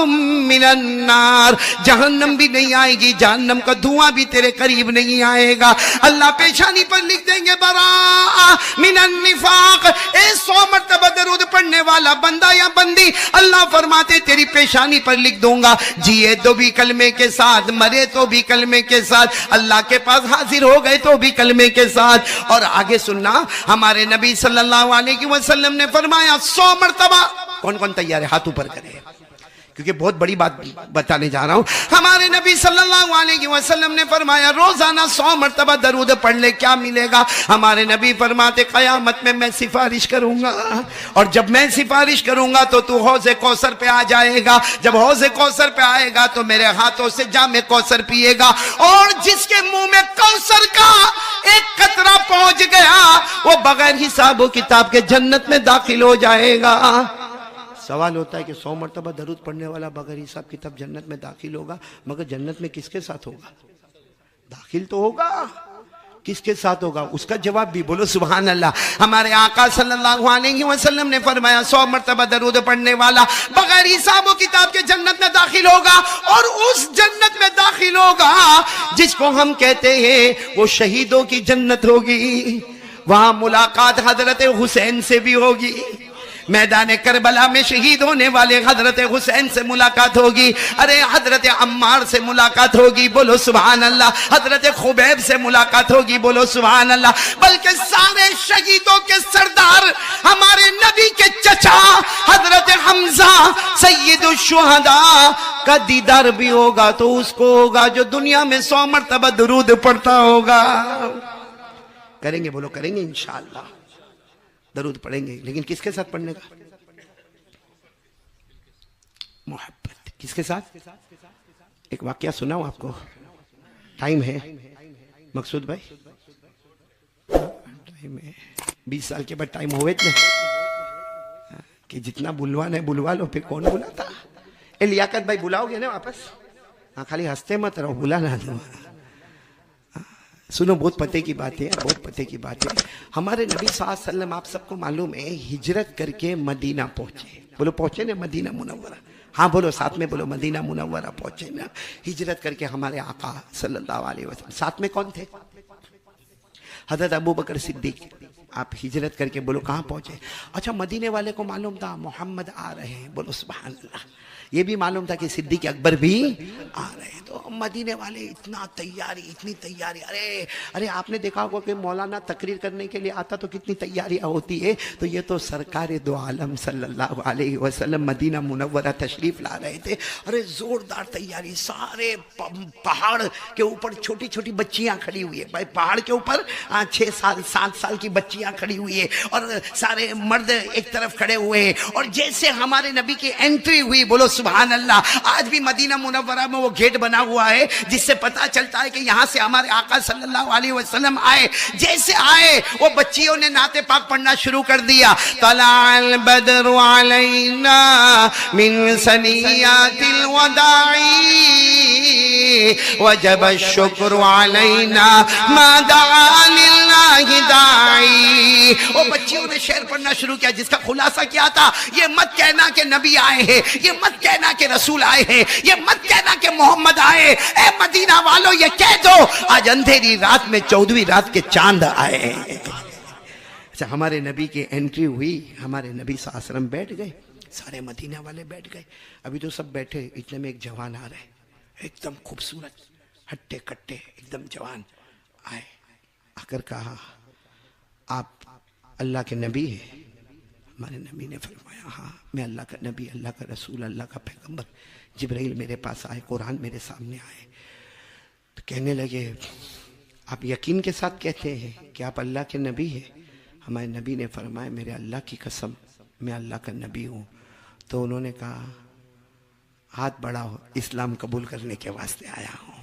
من النار، جہنم بھی نہیں آئے گی، جہنم کا دھواں بھی تیرے قریب نہیں آئے گا، اللہ پیشانی پر لکھ دیں گے براءۃ من النفاق۔ 100 مرتبہ درود پڑھنے والا بندہ یا بندی اللہ فرماتے تیری پیشانی پر لکھ دوں گا، جیے تو بھی کلمے کے ساتھ، مرے تو بھی کلمے کے ساتھ، اللہ کے پاس حاضر ہو گئے تو بھی کلمے کے ساتھ۔ اور آگے سننا، ہمارے نبی صلی اللہ علیہ وسلم نے فرمایا 100 مرتبہ، کون کون تیار ہے ہاتھ اوپر کرے، کیونکہ بہت بڑی بات بتانے جا رہا ہوں۔ ہمارے نبی صلی اللہ علیہ وسلم نے فرمایا روزانہ 100 مرتبہ درود پڑھ لے، کیا ملے گا؟ ہمارے نبی فرماتے قیامت میں سفارش کروں گا، اور جب میں سفارش کروں گا تو تو حوض کوثر پہ آ جائے گا، جب حوض کوثر پہ آئے گا تو میرے ہاتھوں سے جام کوثر پیے گا، اور جس کے منہ میں کوثر کا ایک قطرہ پہنچ گیا وہ بغیر حساب و کتاب کے جنت میں داخل ہو جائے گا۔ سوال ہوتا ہے کہ 100 مرتبہ درود پڑھنے والا بغیر حساب کتاب جنت میں داخل ہوگا، مگر جنت میں کس کے ساتھ ہوگا؟ داخل تو ہوگا، کس کے ساتھ ہوگا؟ اس کا جواب بھی بولو سبحان اللہ۔ ہمارے آقا صلی اللہ علیہ وسلم نے فرمایا 100 مرتبہ درود پڑھنے والا بغیر حساب و کتاب کے جنت میں داخل ہوگا، اور اس جنت میں داخل ہوگا جس کو ہم کہتے ہیں وہ شہیدوں کی جنت ہوگی، وہاں ملاقات حضرت حسین سے بھی ہوگی، میدان کربلا میں شہید ہونے والے حضرت حسین سے ملاقات ہوگی، ارے حضرت عمار سے ملاقات ہوگی، بولو سبحان اللہ، حضرت خبیب سے ملاقات ہوگی، بولو سبحان اللہ، بلکہ سارے شہیدوں کے سردار ہمارے نبی کے چچا حضرت حمزہ سید الشہداء کا دیدار بھی ہوگا تو اس کو ہوگا جو دنیا میں 100 مرتبہ درود پڑھتا ہوگا۔ کریں گے، بولو کریں گے انشاءاللہ، درود پڑھیں گے، لیکن کس کے ساتھ پڑھنے کا؟ محبت، کس کے ساتھ؟ ایک واقعہ سناؤں آپ کو، ٹائم ہے مقصود بھائی؟ ٹائم ہے، 20 سال کے بعد ٹائم ہوئے تھے کہ جتنا بلوانا ہے بلوا لو، پھر کون بلاتا؟ اے لیاقت بھائی بلاؤ گے نا واپس؟ ہاں خالی ہنستے مت رہو، بلا نہ دو۔ سنو، بہت پتے کی بات ہے، بہت پتے کی بات ہے۔ ہمارے نبی صلی اللہ علیہ وسلم آپ سب کو معلوم ہے ہجرت کر کے مدینہ پہنچے، بولو پہنچے نا مدینہ منورہ، ہاں بولو ساتھ میں بولو مدینہ منورہ پہنچے نا، ہجرت کر کے ہمارے آقا صلی اللہ علیہ وسلم ساتھ میں کون تھے؟ حضرت ابو بکر صدیق۔ آپ ہجرت کر کے بولو کہاں پہنچے؟ اچھا مدینے والے کو معلوم تھا محمد آ رہے ہیں، بولو سبحان اللہ، یہ بھی معلوم تھا کہ صدیق اکبر بھی آ رہے ہیں، تو مدینے والے اتنا تیاری، اتنی تیاری، ارے آپ نے دیکھا ہوگا کہ مولانا تقریر کرنے کے لیے آتا تو کتنی تیاریاں ہوتی ہے، تو یہ تو سرکار دو عالم صلی اللہ علیہ وسلم مدینہ منورہ تشریف لا رہے تھے، ارے زوردار تیاری، سارے پہاڑ کے اوپر چھوٹی چھوٹی بچیاں کھڑی ہوئی ہے، بھائی پہاڑ کے اوپر 6 سال 7 سال کی بچیاں کھڑی ہوئی ہے، اور سارے مرد ایک طرف کھڑے ہوئے ہیں، اور جیسے ہمارے نبی کی انٹری ہوئی، بولو سبحان اللہ، آج بھی مدینہ منورہ میں وہ گیٹ بنا ہوا ہے جس سے پتا چلتا ہے کہ یہاں سے ہمارے آقا صلی اللہ علیہ وسلم آئے، جیسے آئے وہ بچیوں نے نعت پاک پڑھنا شروع کر دیا، طلع البدر علینا من ثنیات الوداع وجب الشکر علینا ما دعا للہ اللہ داعی. وہ بچیوں نے شعر پڑھنا شروع کیا جس کا خلاصہ کیا تھا, یہ مت کہنا کہ نبی آئے ہیں, یہ مت کہنا کہ رسول آئے ہیں, یہ مت کہنا کہ محمد آئے, اے مدینہ والوں یہ کہہ دو آج اندھیری رات میں 14ویں رات کے چاند آئے ہیں. اچھا, ہمارے نبی کی انٹری ہوئی, ہمارے نبی صلی اللہ علیہ وسلم بیٹھ گئے, سارے مدینہ والے بیٹھ گئے. ابھی تو سب بیٹھے, اتنے میں ایک جوان آ رہے, ایک دم خوبصورت, ہٹے کٹے, ایک دم جوان آئے. آ کر کہا آپ اللہ کے نبی ہیں؟ ہمارے نبی نے فرمایا ہاں میں اللہ کا نبی, اللہ کا رسول, اللہ کا پیغمبر. جبرائیل میرے پاس آئے, قرآن میرے سامنے آئے. تو کہنے لگے آپ یقین کے ساتھ کہتے ہیں کہ آپ اللہ کے نبی ہیں؟ ہمارے نبی نے فرمایا میرے اللہ کی قسم میں اللہ کا نبی ہوں. تو انہوں نے کہا ہاتھ بڑھاؤ, اسلام قبول کرنے کے واسطے آیا ہوں.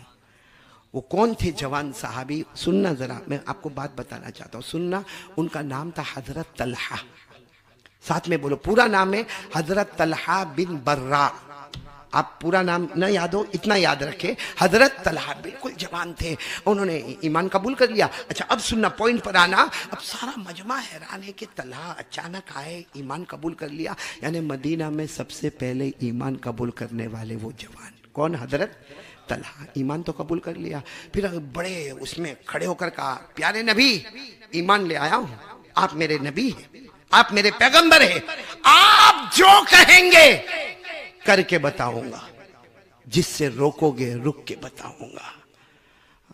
وہ کون تھے جوان صحابی؟ سننا ذرا, میں آپ کو بات بتانا چاہتا ہوں, سننا. ان کا نام تھا حضرت طلحہ. ساتھ میں بولو, پورا نام ہے حضرت طلحہ بن برا. آپ پورا نام نہ یاد ہو, اتنا یاد رکھے, حضرت طلحہ بالکل جوان تھے, انہوں نے ایمان قبول کر لیا. اچھا اب سننا, پوائنٹ پر آنا. اب سارا مجمع حیران ہے کہ طلحہ اچانک آئے, ایمان قبول کر لیا. یعنی مدینہ میں سب سے پہلے ایمان قبول کرنے والے وہ جوان کون؟ حضرت طلحہ. ایمان تو قبول کر لیا. پھر بڑے اس میں کھڑے ہو کر کہا پیارے نبی ایمان لے آیا ہوں, آپ میرے نبی ہیں, آپ میرے پیغمبر ہیں, آپ جو کہیں گے کر کے بتاؤں گا, جس سے روکو گے رک کے بتاؤں گا.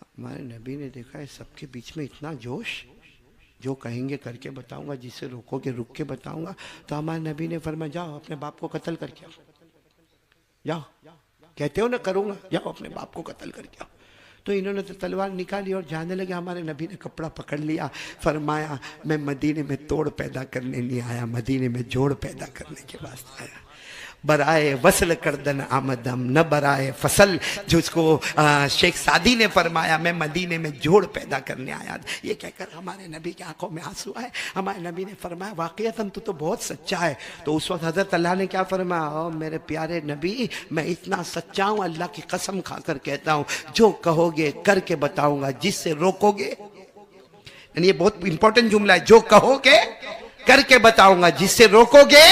ہمارے نبی نے دیکھا ہے سب کے بیچ میں اتنا جوش, جو کہیں گے کر کے بتاؤں گا, جس سے روکو گے رک کے بتاؤں گا. تو ہمارے نبی نے فرمایا جاؤ اپنے باپ کو قتل کر کے آؤ, جاؤ, کہتے ہو نا کروں گا, جاؤ اپنے باپ کو قتل کر کے آؤ. تو انہوں نے تو تلوار نکالی اور جانے لگے. ہمارے نبی نے کپڑا پکڑ لیا, فرمایا میں مدینے میں توڑ پیدا کرنے نہیں آیا, مدینے میں جوڑ پیدا کرنے کے واسطے آیا. برائے وصل کردن آمدم نہ برائے فصل, جو اس کو شیخ سعدی نے فرمایا میں مدینے میں جوڑ پیدا کرنے آیا. یہ کہہ کر ہمارے نبی کی آنکھوں میں آنسو آئے. ہمارے نبی نے فرمایا واقعتاً تو بہت سچا ہے. تو اس وقت حضرت اللہ نے کیا فرمایا, او میرے پیارے نبی میں اتنا سچا ہوں, اللہ کی قسم کھا کر کہتا ہوں جو کہو گے کر کے بتاؤں گا, جس سے روکو گے. یعنی یہ بہت امپورٹنٹ جملہ ہے, جو کہو گے کر کے بتاؤں گا, جس سے روکو گے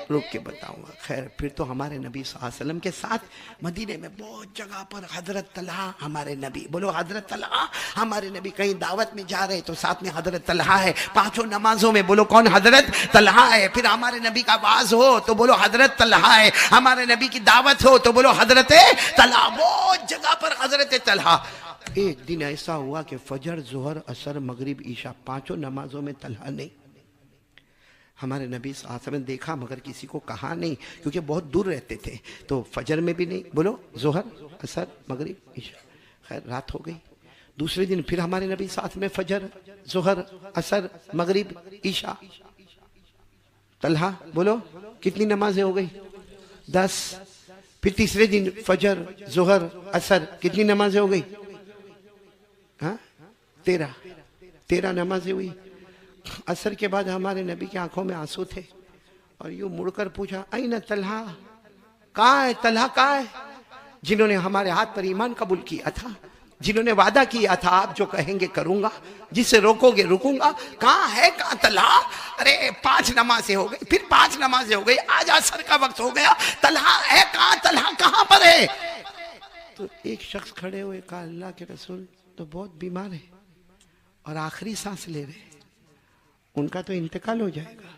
روک کے بتاؤں گا. خیر پھر تو ہمارے نبی صلی اللہ علیہ وسلم کے ساتھ مدینے میں بہت جگہ پر حضرت طلحہ ہمارے نبی, بولو حضرت طلحہ. ہمارے نبی کہیں دعوت میں جا رہے تو ساتھ میں حضرت طلحہ ہے, پانچوں نمازوں میں بولو کون؟ حضرت طلحہ ہے. پھر ہمارے نبی کا واز ہو تو بولو حضرت طلحہ ہے, ہمارے نبی کی دعوت ہو تو بولو حضرت طلحہ. بہت جگہ پر حضرت طلحہ. ایک دن ایسا ہوا کہ فجر, ظہر, عصر, مغرب, عشاء پانچوں نمازوں میں طلحہ نہیں. ہمارے نبی صلی اللہ علیہ وسلم نے دیکھا مگر کسی کو کہا نہیں, کیونکہ بہت دور رہتے تھے. تو فجر میں بھی نہیں, بولو ظہر, عصر, مغرب, عشاء. خیر رات ہو گئی. دوسرے دن پھر ہمارے نبی ساتھ میں فجر, ظہر, عصر, مغرب, عشاء. طلحہ بولو کتنی نمازیں ہو گئی؟ 10. پھر تیسرے دن فجر, ظہر, عصر, کتنی نمازیں ہو گئی؟ 13 نمازیں ہوئی. عصر کے بعد ہمارے نبی کی آنکھوں میں آنسو تھے اور یوں مڑ کر پوچھا این طلحہ, کہاں ہے طلحہ, کہاں ہے؟ جنہوں نے ہمارے ہاتھ پر ایمان قبول کیا تھا, جنہوں نے وعدہ کیا تھا آپ جو کہیں گے کروں گا, جس سے روکو گے رکوں گا, کہاں ہے, کہاں طلحہ؟ ارے 5 نمازیں ہو گئی, پھر 5 نمازیں ہو گئی, آج عصر کا وقت ہو گیا, طلحہ ہے کہاں, طلحہ کہاں پر ہے؟ تو ایک شخص کھڑے ہوئے کہا اللہ کے رسول تو بہت بیمار ہے اور آخری سانس لے رہے, ان کا تو انتقال ہو جائے گا.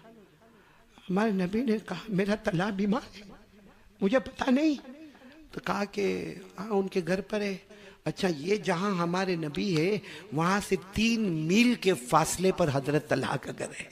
ہمارے نبی نے کہا میرا طلحہ بیمار ہے, مجھے پتا نہیں. تو کہا کہ ان کے گھر پر ہے. اچھا یہ جہاں ہمارے نبی ہے وہاں سے 3 میل کے فاصلے پر حضرت طلحہ کا گھر ہے,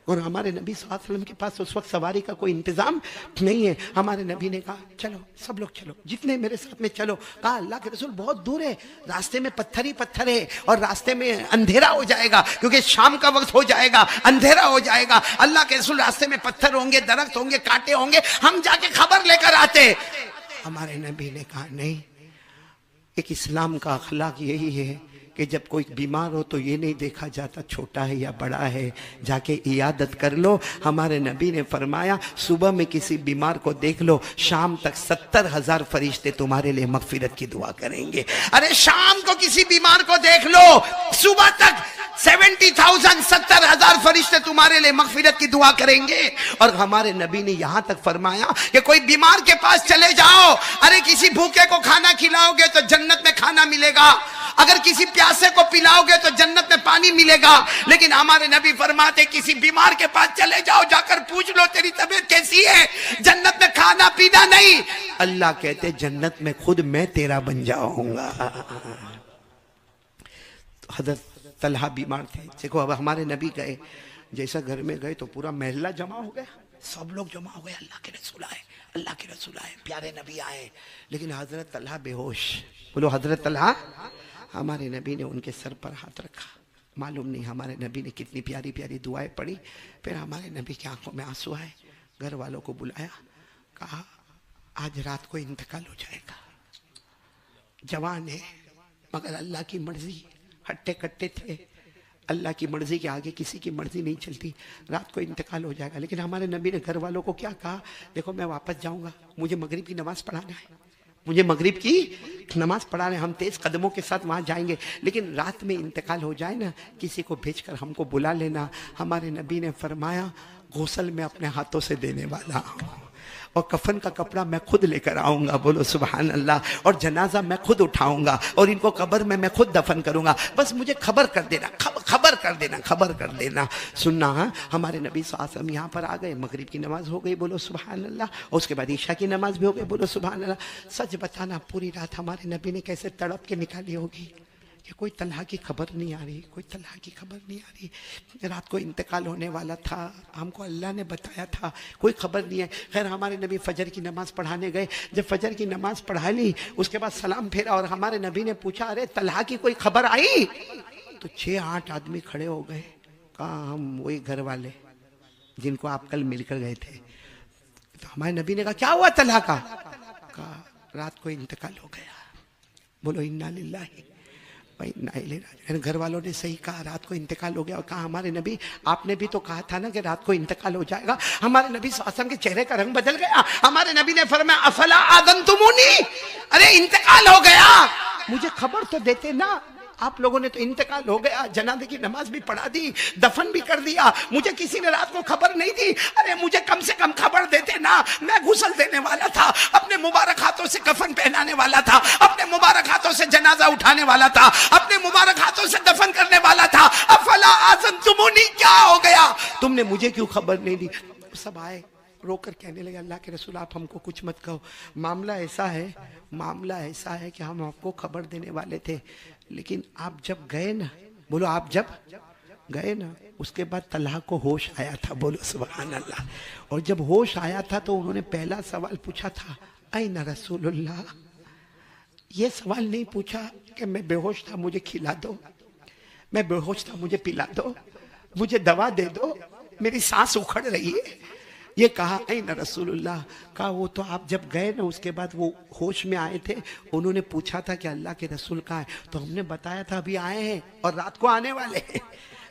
اور ہمارے نبی صلی اللہ علیہ وسلم کے پاس اس وقت سواری کا کوئی انتظام نہیں ہے. ہمارے نبی نے کہا چلو سب لوگ چلو, جتنے میرے ساتھ میں چلو. کہا اللہ کے رسول بہت دور ہے, راستے میں پتھر ہی پتھر ہے اور راستے میں اندھیرا ہو جائے گا, کیونکہ شام کا وقت ہو جائے گا, اندھیرا ہو جائے گا. اللہ کے رسول راستے میں پتھر ہوں گے, درخت ہوں گے, کانٹے ہوں گے, ہم جا کے خبر لے کر آتے. ہمارے نبی نے کہا نہیں, ایک اسلام کا اخلاق یہی ہے کہ جب کوئی بیمار ہو تو یہ نہیں دیکھا جاتا چھوٹا ہے یا بڑا ہے، جا کے عیادت کر لو۔ ہمارے نبی نے فرمایا صبح میں کسی بیمار کو دیکھ لو، شام تک 70,000 فرشتے تمہارے لیے مغفرت کی دعا کریں گے۔ ارے شام کو کسی بیمار کو دیکھ لو، صبح تک 70,000 70,000 فرشتے تمہارے لیے مغفرت کی دعا کریں گے۔ اور ہمارے نبی نے یہاں تک فرمایا کہ کوئی بیمار کے پاس چلے جاؤ، ارے کسی بھوکے کو کھانا کھلاؤ گے تو جنت میں کھانا ملے گا، اگر کسی پیاسے کو پلاؤ گے تو جنت میں پانی ملے گا۔ لیکن ہمارے نبی فرماتے کسی بیمار کے پاس چلے جاؤ، جا کر پوچھ لو تیری طبیعت کیسی ہے، جنت میں کھانا پینا نہیں، اللہ کہتے جنت میں خود میں تیرا بن جاؤں گا۔ حضرت طلحہ بیمار تھے، دیکھو اب ہمارے نبی گئے، جیسا گھر میں گئے تو پورا محلہ جمع ہو گیا، سب لوگ جمع ہو گئے، اللہ کے رسول آئے، اللہ کے رسول آئے، پیارے نبی آئے، لیکن حضرت طلحہ بے ہوش۔ بولو حضرت طلحہ۔ ہمارے نبی نے ان کے سر پر ہاتھ رکھا، معلوم نہیں ہمارے نبی نے کتنی پیاری پیاری دعائیں پڑھی، پھر ہمارے نبی کی آنکھوں میں آنسو آئے، گھر والوں کو بلایا، کہا آج رات کو انتقال ہو جائے گا، جوان ہے مگر اللہ کی مرضی، ہٹے کٹے تھے، اللہ کی مرضی کے آگے کسی کی مرضی نہیں چلتی، رات کو انتقال ہو جائے گا۔ لیکن ہمارے نبی نے گھر والوں کو کیا کہا، دیکھو میں واپس جاؤں گا، مجھے مغرب کی نماز پڑھانا ہے، مجھے مغرب کی نماز پڑھانا ہے، ہم تیز قدموں کے ساتھ وہاں جائیں گے، لیکن رات میں انتقال ہو جائے نا، کسی کو بھیج کر ہم کو بلا لینا۔ ہمارے نبی نے فرمایا غسل میں اپنے ہاتھوں سے دینے والا ہوں، اور کفن کا کپڑا میں خود لے کر آؤں گا، بولو سبحان اللہ، اور جنازہ میں خود اٹھاؤں گا، اور ان کو قبر میں خود دفن کروں گا، بس مجھے خبر کر دینا، خبر کر دینا، خبر کر دینا۔ سننا ہاں، ہمارے نبی صلی اللہ علیہ وسلم یہاں پر آ گئے، مغرب کی نماز ہو گئی، بولو سبحان اللہ، اور اس کے بعد عشاء کی نماز بھی ہو گئی، بولو سبحان اللہ۔ سچ بتانا پوری رات ہمارے نبی نے کیسے تڑپ کے نکالی ہوگی کہ کوئی طلحہ کی خبر نہیں آ رہی، کوئی طلحہ کی خبر نہیں آ رہی، رات کو انتقال ہونے والا تھا، ہم کو اللہ نے بتایا تھا، کوئی خبر نہیں ہے۔ خیر ہمارے نبی فجر کی نماز پڑھانے گئے، جب فجر کی نماز پڑھا لی اس کے بعد سلام پھیرا، اور ہمارے نبی نے پوچھا ارے طلحہ کی کوئی خبر آئی؟ تو 6-8 آدمی کھڑے ہو گئے، کہا ہم وہی گھر والے جن کو آپ کل مل کر گئے تھے۔ تو ہمارے نبی نے کہا کیا ہوا طلحہ کا؟ کہا رات کو انتقال ہو گیا، بولو انا للہ گھر والوں نے صحیح کہا، رات کو انتقال ہو گیا، اور کہا ہمارے نبی آپ نے بھی تو کہا تھا نا کہ رات کو انتقال ہو جائے گا۔ ہمارے نبی صلی اللہ علیہ وسلم کے چہرے کا رنگ بدل گیا، ہمارے نبی نے فرمایا افلا آذنتمونی، ارے انتقال ہو گیا، مجھے خبر تو دیتے نا، آپ لوگوں نے تو انتقال ہو گیا، جنازے کی نماز بھی پڑھا دی، دفن بھی کر دیا، مجھے کسی نے رات کو خبر نہیں دی، ارے مجھے کم سے کم خبر دیتے نا، میں غسل دینے والا تھا، اپنے مبارک ہاتھوں سے کفن پہنانے والا تھا، اپنے مبارک ہاتھوں سے جنازہ اٹھانے والا تھا، اپنے مبارک ہاتھوں سے دفن کرنے والا تھا، افلا آذنتمونی، کیا ہو گیا تم نے مجھے کیوں خبر نہیں دی؟ سب آئے رو کر کہنے لگے اللہ کے رسول آپ ہم کو کچھ مت کہو، معاملہ ایسا ہے کہ ہم آپ کو خبر دینے والے تھے، لیکن آپ جب گئے نا، بولو آپ جب گئے نا، اس کے بعد طلحہ کو ہوش آیا تھا، بولو سبحان اللہ، اور جب ہوش آیا تھا تو انہوں نے پہلا سوال پوچھا تھا این رسول اللہ، یہ سوال نہیں پوچھا کہ میں بے ہوش تھا مجھے کھلا دو، میں بے ہوش تھا مجھے پلا دو، مجھے دوا دے دو، میری سانس اکھڑ رہی ہے، یہ کہا این رسول اللہ، کہا وہ تو آپ جب گئے نا اس کے بعد وہ ہوش میں آئے تھے، انہوں نے پوچھا تھا کہ اللہ کے رسول کہاں ہے، تو ہم نے بتایا تھا ابھی آئے ہیں اور رات کو آنے والے ہیں،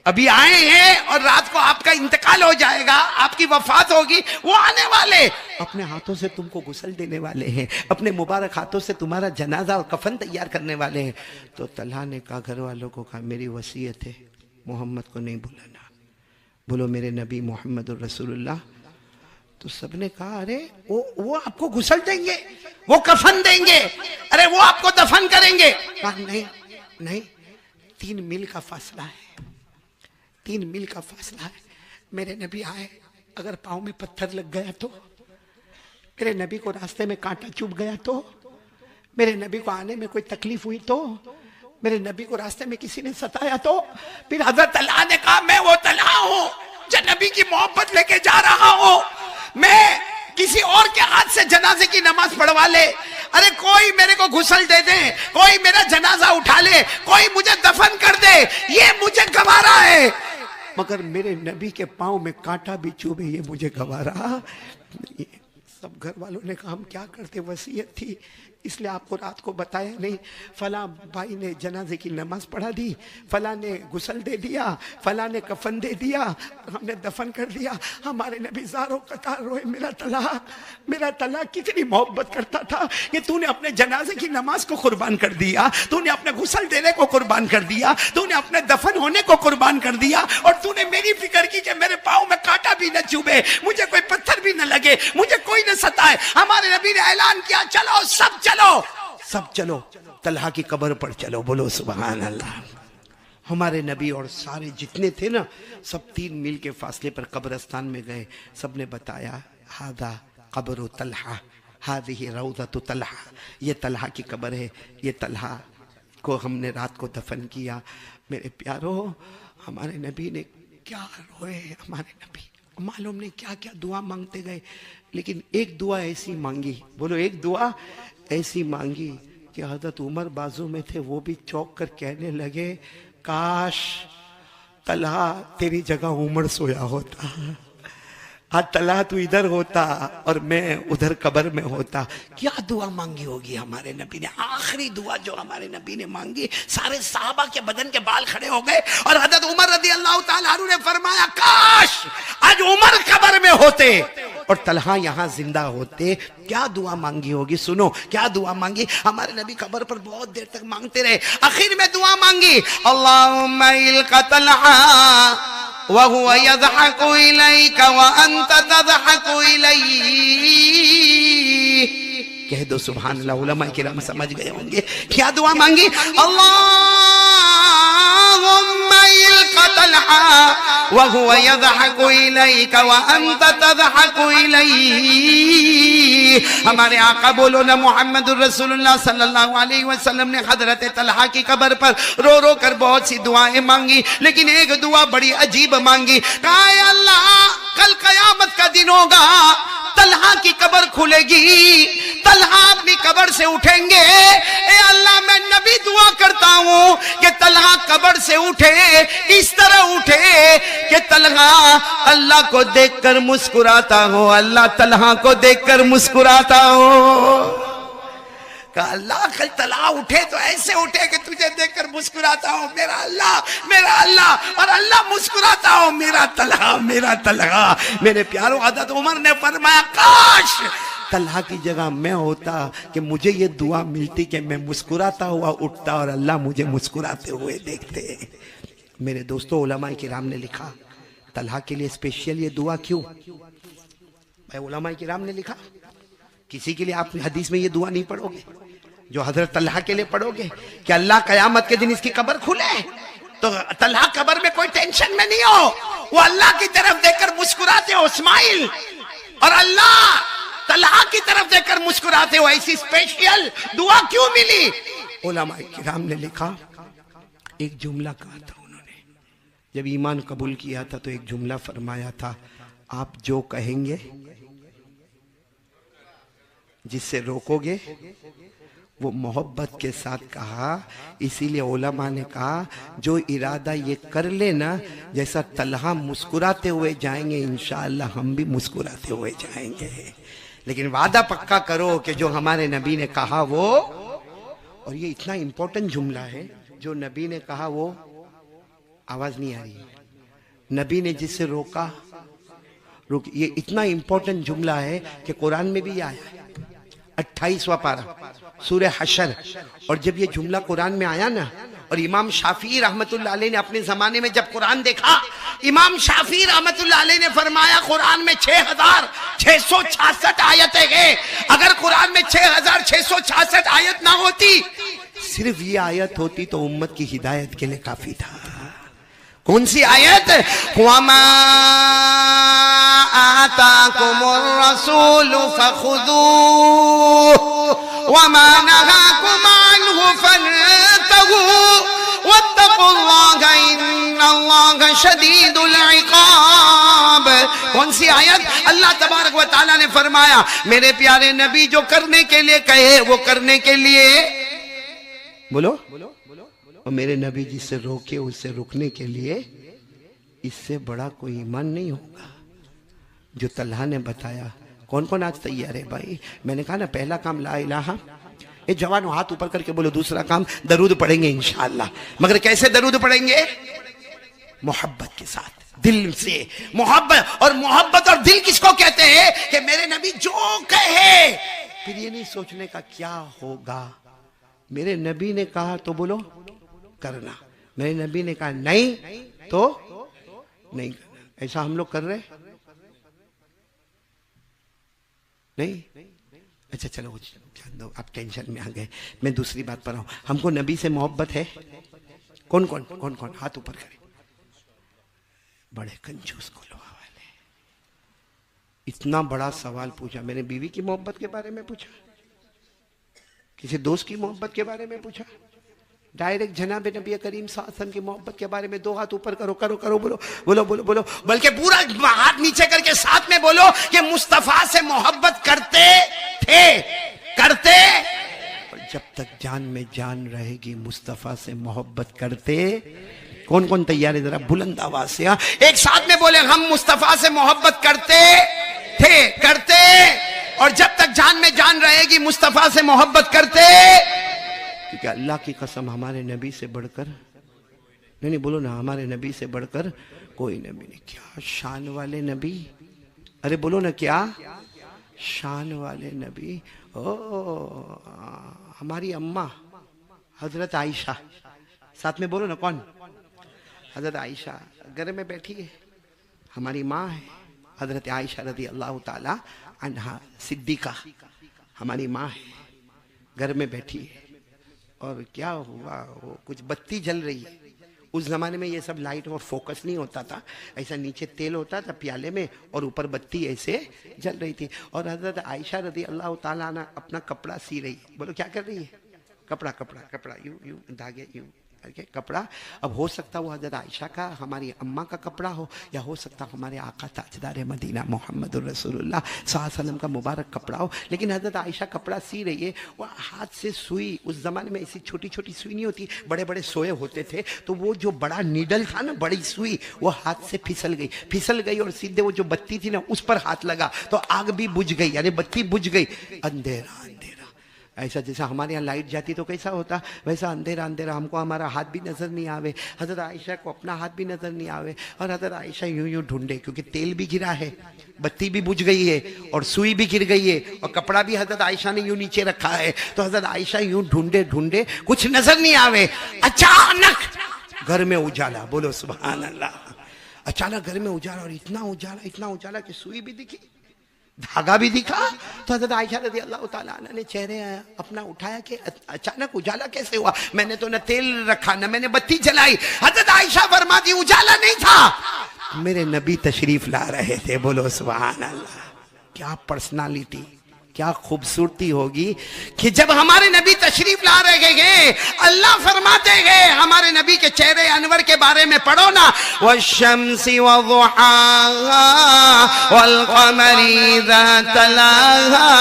ابھی آئے ہیں اور رات کو آپ کا انتقال ہو جائے گا، آپ کی وفات ہوگی، وہ آنے والے، اپنے ہاتھوں سے تم کو غسل دینے والے ہیں، اپنے مبارک ہاتھوں سے تمہارا جنازہ اور کفن تیار کرنے والے ہیں۔ تو طلحہ نے کہا گھر والوں کو کہا میری وصیت ہے محمد کو نہیں بلانا، بولو میرے نبی محمد الرسول اللہ۔ تو سب نے کہا ارے وہ آپ کو غسل دیں گے، وہ کفن دیں گے، ارے وہ آپ کو دفن کریں گے، کہا نہیں 3 میل کا فاصلہ ہے، 3 میل کا فاصلہ ہے، میرے نبی آئے، اگر پاؤں میں پتھر لگ گیا تو، میرے نبی کو راستے میں کانٹا چوب گیا تو، میرے نبی کو آنے میں کوئی تکلیف ہوئی تو، میرے نبی کو راستے میں کسی نے ستایا تو، پھر حضرت طلحہ نے کہا میں وہ طلحہ ہوں جو نبی کی محبت لے کے جا رہا ہوں، میں کسی اور کے ہاتھ سے جنازے کی نماز پڑھوا لے، ارے کوئی میرے کو غسل دے دے، کوئی میرا جنازہ اٹھا لے، کوئی مجھے دفن کر دے، یہ مجھے گوارا ہے، مگر میرے نبی کے پاؤں میں کانٹا بھی چوبے یہ مجھے گوارا۔ سب گھر والوں نے کہا ہم کیا کرتے، وصیت تھی اس لیے آپ کو رات کو بتایا نہیں، فلاں بھائی نے جنازے کی نماز پڑھا دی، فلاں نے غسل دے دیا، فلاں نے کفن دے دیا، ہم نے دفن کر دیا۔ ہمارے نبی زاروں قطار روئے، میرا طلاق کتنی محبت کرتا تھا کہ تو نے اپنے جنازے کی نماز کو قربان کر دیا، تو نے اپنے غسل دینے کو قربان کر دیا، تو نے اپنے دفن ہونے کو قربان کر دیا، اور تو نے میری فکر کی کہ میرے پاؤں میں کانٹا بھی نہ چوبے، مجھے کوئی پتھر بھی نہ لگے، مجھے کوئی نہ ستائے۔ ہمارے نبی نے اعلان کیا چلو سب چلو طلحہ کی قبر پر چلو، بولو سبحان اللہ۔ ہمارے نبی اور سارے جتنے تھے نا سب 3 میل کے فاصلے پر قبرستان میں گئے، سب نے بتایا ہذا قبر طلحہ ہذہ روضۃ طلحہ، یہ طلحہ کی قبر ہے، یہ طلحہ کو ہم نے رات کو دفن کیا۔ میرے پیارو، ہمارے نبی نے کیا روئے، ہمارے نبی معلوم نہیں کیا کیا دعا مانگتے گئے، لیکن ایک دعا ایسی مانگی، بولو ایک دعا ایسی مانگی کہ حضرت عمر بازو میں تھے، وہ بھی چوک کر کہنے لگے کاش طلحہ تیری جگہ عمر سویا ہوتا، آج طلحہ تو ادھر ہوتا اور میں ادھر قبر میں ہوتا۔ کیا دعا مانگی ہوگی ہمارے نبی نے؟ آخری دعا جو ہمارے نبی نے مانگی، سارے صحابہ کے بدن کے بال کھڑے ہو گئے، اور حضرت عمر رضی اللہ تعالیٰ عنہ نے فرمایا کاش آج عمر قبر میں ہوتے اور طلحہ یہاں زندہ ہوتے۔ کیا دعا مانگی ہوگی؟ سنو کیا دعا مانگی۔ ہمارے نبی قبر پر بہت دیر تک مانگتے رہے، آخر میں دعا مانگی اللہم الق طلحہ وَهُوَ يَضْحَكُ إِلَيْكَ وَأَنْتَ تَضْحَكُ إِلَيْهِ۔ کہہ دو سبحان اللہ، علماء کرام سمجھ گئے ہوں گے کیا دعا مانگی۔ اللہم الق طلحہ وَهُوَ يَضْحَكُ إِلَيْكَ وَأَنْتَ تَضْحَكُ إِلَيْهِ۔ ہمارے آقا بولو نا محمد الرسول اللہ صلی اللہ علیہ وسلم نے حضرت طلحہ کی قبر پر رو رو کر بہت سی دعائیں مانگی، لیکن ایک دعا بڑی عجیب مانگی، کہا اے اللہ کل قیامت کا دن ہوگا، طلحہ کی قبر کھلے گی، طلحہ اپنی قبر سے اٹھیں گے، اے اللہ میں نبی دعا کرتا ہوں کہ طلحہ قبر سے اٹھے، اس طرح اٹھے کہ طلحہ اللہ کو دیکھ کر مسکراتا ہو، اللہ طلحہ کو دیکھ کر مسکراتا ہو۔ کہا اللہ کل طلحہ اٹھے تو ایسے اٹھے کہ تجھے دیکھ کر مسکراتا ہو میرا اللہ، اور اللہ مسکراتا ہو میرا طلحہ۔ میرے پیارو، حضرت عمر نے فرمایا کاش طلحہ کی جگہ میں ہوتا کہ مجھے یہ دعا ملتی کہ میں مسکراتا ہوا اٹھتا اور اللہ مجھے مسکراتے ہوئے دیکھتے۔ میرے دوستو، علماء کرام نے لکھا طلحہ کے لیے اسپیشل یہ دعا کیوں؟ بھائی علماء کرام نے لکھا کسی کے لیے آپ حدیث میں یہ دعا نہیں پڑھو گے جو حضرت طلحہ کے لیے پڑھو گے کہ اللہ قیامت کے دن اس کی قبر کھلے تو طلحہ قبر میں کوئی ٹینشن میں نہیں ہو، وہ اللہ کی طرف دیکھ کر مسکراتے ہو اسماعیل، اور اللہ طلحہ کی طرف دیکھ کر مسکراتے ہو، ایسی اسپیشل دعا کیوں ملی؟ علماء کرام نے لکھا ایک جملہ کہا تھا انہوں نے، جب ایمان قبول کیا تھا تو ایک جملہ فرمایا تھا، آپ جو کہیں گے جس سے روکو گے وہ محبت کے ساتھ کہا، اسی لیے علماء نے کہا جو ارادہ یہ کر لینا، جیسا طلحہ مسکراتے ہوئے جائیں گے انشاءاللہ ہم بھی مسکراتے ہوئے جائیں گے، لیکن وعدہ پکا کرو کہ جو ہمارے نبی نے کہا وہ، اور یہ اتنا امپورٹنٹ جملہ ہے جو نبی نے کہا وہ، آواز نہیں آ رہی ہے، نبی نے جس سے روکا رک، یہ اتنا امپورٹنٹ جملہ ہے کہ قرآن میں بھی آیا ہے 28واں پارہ سورہ حشر، اور جب یہ جملہ قرآن میں آیا نا، اور امام شافعی رحمت اللہ علیہ نے اپنے زمانے میں جب قرآن دیکھا، امام شافعی رحمت اللہ علیہ نے فرمایا قرآن میں 6666 آیتیں ہیں، اگر قرآن میں 6666 آیت نہ ہوتی، صرف یہ آیت ہوتی تو امت کی ہدایت کے لیے کافی تھا۔ کون سی آیت؟ وَمَا آتَاكُمُ الرَّسُولُ فَخُذُوهُ وَمَا نَهَاكُمْ عَنْهُ فَانْتَهُوا وَاتَّقُوا اللَّهَ إِنَّ اللَّهَ شَدِيدُ الْعِقَابِ۔ کون سی آیت؟ اللہ تبارک و تعالیٰ نے فرمایا میرے پیارے نبی جو کرنے کے لیے کہے وہ کرنے کے لیے بولو، اور میرے نبی جس سے روکے اس سے رکنے کے لیے، اس سے بڑا کوئی ایمان نہیں ہوگا۔ جو طلحہ نے بتایا کون کون آج تیار ہے بھائی؟ میں نے کہا نا پہلا کام لا الہ، یہ جوانوں ہاتھ اوپر کر کے بولو، دوسرا کام درود پڑھیں گے انشاءاللہ، مگر کیسے درود پڑھیں گے؟ محبت کے ساتھ، دل سے محبت. اور محبت اور دل کس کو کہتے ہیں؟ کہ میرے نبی جو کہے، پھر یہ نہیں سوچنے کا کیا ہوگا. میرے نبی نے کہا تو بولو کرنا، میرے نبی نے کہا نہیں تو نہیں کرنا. ایسا ہم لوگ کر رہے نہیں؟ اچھا چلو جان دو، آپ ٹینشن میں آ گئے. میں دوسری بات پر آؤں. ہم کو نبی سے محبت ہے؟ کون کون کون کون ہاتھ اوپر کرے. بڑے کنجوس کھلوا والے، اتنا بڑا سوال پوچھا. میں نے بیوی کی محبت کے بارے میں پوچھا، کسی دوست کی محبت کے بارے میں پوچھا، ڈائریکٹ جناب نبی کریم صلی اللہ علیہ وسلم کی محبت کے بارے میں. دو ہاتھ اوپر کرو کرو کرو، بولو بولو بولو بولو، بلکہ پورا ہاتھ نیچے کر کے ساتھ میں بولو کہ مصطفیٰ سے محبت کرتے تھے، کرتے. اور جب تک جان میں جان رہے گی مصطفیٰ سے محبت کرتے. کون کون تیار ہے؟ ذرا بلند آواز سے ایک ساتھ میں بولے، ہم مصطفیٰ سے محبت کرتے تھے، کرتے. اور جب تک جان میں جان رہے گی مصطفیٰ سے محبت کرتے. کیونکہ اللہ کی قسم ہمارے نبی سے بڑھ کر نہیں بولو نا، ہمارے نبی سے بڑھ کر کوئی نبی نہیں. کیا شان والے نبی، ارے بولو نا کیا شان والے نبی. ہماری اماں حضرت عائشہ، ساتھ میں بولو نا کون؟ حضرت عائشہ گھر میں بیٹھی ہے، ہماری ماں ہے حضرت عائشہ رضی اللہ تعالی عنہا صدیقہ، ہماری ماں ہے، گھر میں بیٹھی ہے. اور کیا ہوا، وہ کچھ بتی جل رہی ہے. اس زمانے میں یہ سب لائٹ اور فوکس نہیں ہوتا تھا، ایسا نیچے تیل ہوتا تھا پیالے میں اور اوپر بتی ایسے جل رہی تھی. اور حضرت عائشہ رضی اللہ تعالیٰ عنہ اپنا کپڑا سی رہی ہے. بولو کیا کر رہی ہے؟ کپڑا کپڑا کپڑا، یوں یوں دھاگے یوں کپڑا. اب ہو سکتا وہ حضرت عائشہ کا، ہماری اماں کا کپڑا ہو، یا ہو سکتا ہمارے آقا تاجدار مدینہ محمد الرسول اللہ صلی اللہ علیہ وسلم کا مبارک کپڑا ہو. لیکن حضرت عائشہ کپڑا سی رہی ہے، وہ ہاتھ سے سوئی، اس زمانے میں ایسی چھوٹی چھوٹی سوئی نہیں ہوتی، بڑے بڑے سوئے ہوتے تھے، تو وہ جو بڑا نیڈل تھا نا، بڑی سوئی، وہ ہاتھ سے پھسل گئی اور سیدھے وہ جو بتی تھی نا اس پر ہاتھ لگا تو آگ بھی بجھ گئی، یعنی بتی بجھ گئی. اندھیرا اندھیرا، ایسا جیسا ہمارے یہاں لائٹ جاتی تو کیسا ہوتا، ویسا اندھیرا اندھیرا. ہم کو ہمارا ہاتھ بھی نظر نہیں آوے، حضرت عائشہ کو اپنا ہاتھ بھی نظر نہیں آوے. اور حضرت عائشہ یوں یوں ڈھونڈے، کیونکہ تیل بھی گرا ہے، بتی بھی بجھ گئی ہے اور سوئی بھی گر گئی ہے اور کپڑا بھی حضرت عائشہ نے یوں نیچے رکھا ہے. تو حضرت عائشہ یوں ڈھونڈے ڈھونڈے کچھ نظر نہیں آوے. اچانک گھر میں اجالا، بولو سبحان اللہ. اچانک گھر میں اجالا، اور اتنا اجالا کہ سوئی بھی دکھی، دھاگا بھی دکھا. تو حضرت عائشہ رضی اللہ تعالیٰ عنہ نے چہرے اپنا اٹھایا کہ اچانک اجالا کیسے ہوا، میں نے تو نہ تیل رکھا نہ میں نے بتی جلائی. حضرت عائشہ فرماتی اجالا نہیں تھا، میرے نبی تشریف لا رہے تھے. بولو سبحان اللہ. کیا پرسنالٹی، کیا خوبصورتی ہوگی کہ جب ہمارے نبی تشریف لا رہے گئے، اللہ فرماتے گئے ہمارے نبی کے چہرے انور کے بارے میں پڑھو نا، والشمس وضحاها والقمر اذا تلاها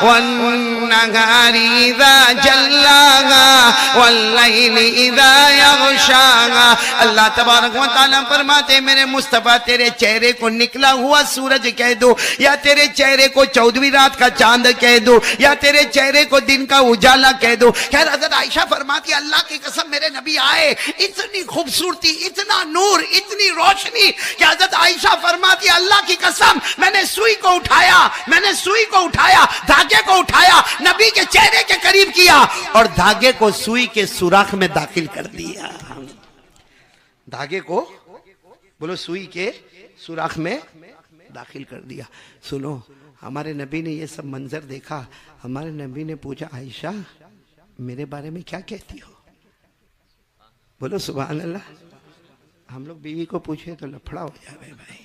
والنهار اذا جلاها والليل اذا يغشاها. اللہ تبارک و تعالیٰ فرماتے میرے مصطفیٰ تیرے چہرے کو نکلا ہوا سورج کہہ دو، یا تیرے چہرے کو 14ویں رات کا چاند کہہ دو، یا تیرے چہرے کو دن کا اجالا کہہ دو. خیر حضرت عائشہ فرماتی اللہ کی قسم میرے نبی آئے، اتنی خوبصورتی، اتنا نور، اتنی روشنی کہ حضرت عائشہ فرماتی اللہ کی قسم میں نے سوئی کو اٹھایا، دھاگے کو اٹھایا، نبی کے چہرے کے قریب کیا اور دھاگے کو سوئی کے سوراخ میں داخل کر دیا. دھاگے کو بولو سوئی کے سوراخ میں داخل کر دیا. سنو، ہمارے نبی نے یہ سب منظر دیکھا، ہمارے نبی نے پوچھا عائشہ میرے بارے میں کیا کہتی ہو؟ بولو سبحان اللہ. ہم لوگ بیوی کو پوچھے تو لفڑا ہو جائے بھائی.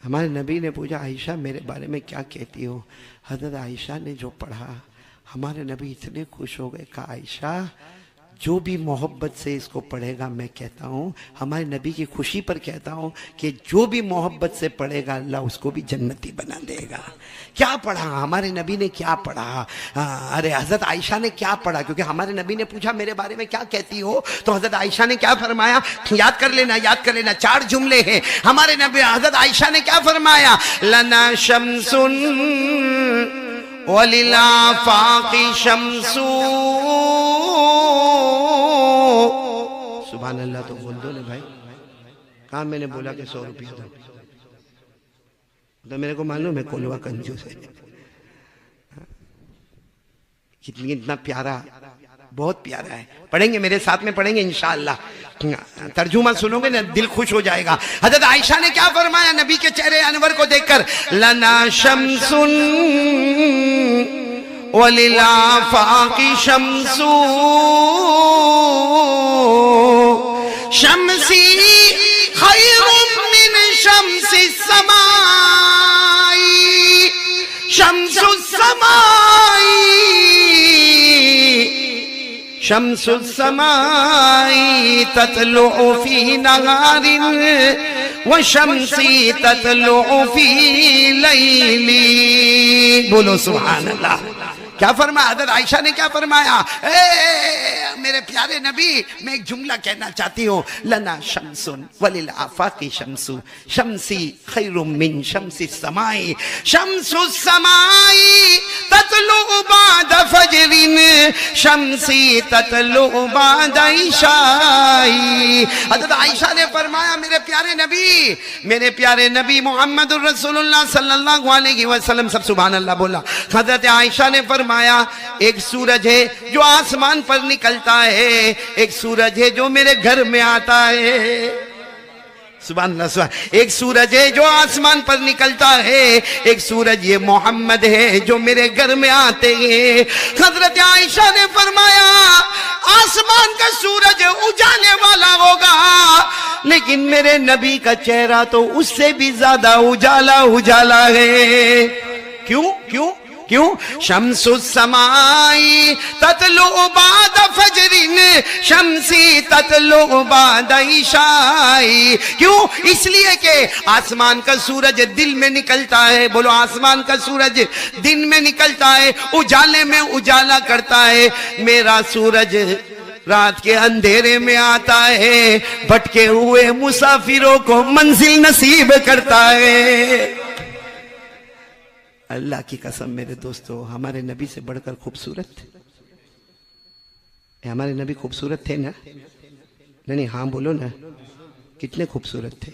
ہمارے نبی نے پوچھا عائشہ میرے بارے میں کیا کہتی ہو؟ حضرت عائشہ نے جو پڑھا، ہمارے نبی اتنے خوش ہو گئے، کہا عائشہ جو بھی محبت سے اس کو پڑھے گا، میں کہتا ہوں ہمارے نبی کی خوشی پر کہتا ہوں کہ جو بھی محبت سے پڑھے گا اللہ اس کو بھی جنتی بنا دے گا۔ کیا پڑھا ہمارے نبی نے، کیا پڑھا؟ ارے حضرت عائشہ نے کیا پڑھا؟ کیونکہ ہمارے نبی نے پوچھا میرے بارے میں کیا کہتی ہو، تو حضرت عائشہ نے کیا فرمایا؟ یاد کر لینا، یاد کر لینا، 4 جملے ہیں ہمارے نبی حضرت عائشہ نے کیا فرمایا؟ لنا شمس وللآفاق شمس۔ سبحان اللہ تو بول دو نا بھائی، کہاں میں نے بولا کہ 100 روپیہ دو؟ تو میرے کو معلوم ہے کولوا کنجوس ہے۔ اتنا پیارا، بہت پیارا ہے۔ پڑھیں گے میرے ساتھ میں، پڑھیں گے انشاءاللہ، ترجمہ سنو گے نا دل خوش ہو جائے گا۔ حضرت عائشہ نے کیا فرمایا نبی کے چہرے انور کو دیکھ کر؟ لنا شمس وللآفاق شمس شمسی خیر من شمس السماء شمس السماء شمس السماء تطلع فی نہار وشمسی تطلع فی لیلی۔ بولو سبحان اللہ۔ کیا فرمایا حضرت عائشہ نے؟ کیا فرمایا؟ اے میرے پیارے نبی، میں ایک جملہ کہنا چاہتی ہوں، لنا شمس وللآفاق شمس شمسی خیر من شمس السماء شمس السماء تطلع بعد فجر شمسی تطلع بعد عشاء۔ حضرت عائشہ نے فرمایا میرے پیارے نبی محمد الرسول اللہ صلی اللہ علیہ وسلم، سب سبحان اللہ بولا۔ حضرت عائشہ نے فرمایا ایک سورج ہے جو آسمان پر نکلتا ہے، ایک سورج ہے جو میرے گھر میں آتا ہے۔ سبحان اللہ، سبحان۔ ایک سورج ہے جو آسمان پر نکلتا ہے، ایک سورج یہ محمد ہے جو میرے گھر میں آتے ہیں۔ حضرت عائشہ نے فرمایا آسمان کا سورج اجالے والا ہوگا، لیکن میرے نبی کا چہرہ تو اس سے بھی زیادہ اجالا ہے۔ کیوں؟ شمس السماء تطلع بعد فجر شمسی تطلع بعد عشاء۔ کیوں؟ اس لیے کہ آسمان کا سورج دل میں نکلتا ہے۔ بولو آسمان کا سورج دن میں نکلتا ہے، اجالے میں اجالا کرتا ہے۔ میرا سورج رات کے اندھیرے میں آتا ہے، بھٹکے ہوئے مسافروں کو منزل نصیب کرتا ہے۔ اللہ کی قسم میرے دوستو، ہمارے نبی سے بڑھ کر خوبصورت تھے؟ ہمارے نبی خوبصورت تھے نا؟ نہیں ہاں بولو نا، کتنے خوبصورت تھے؟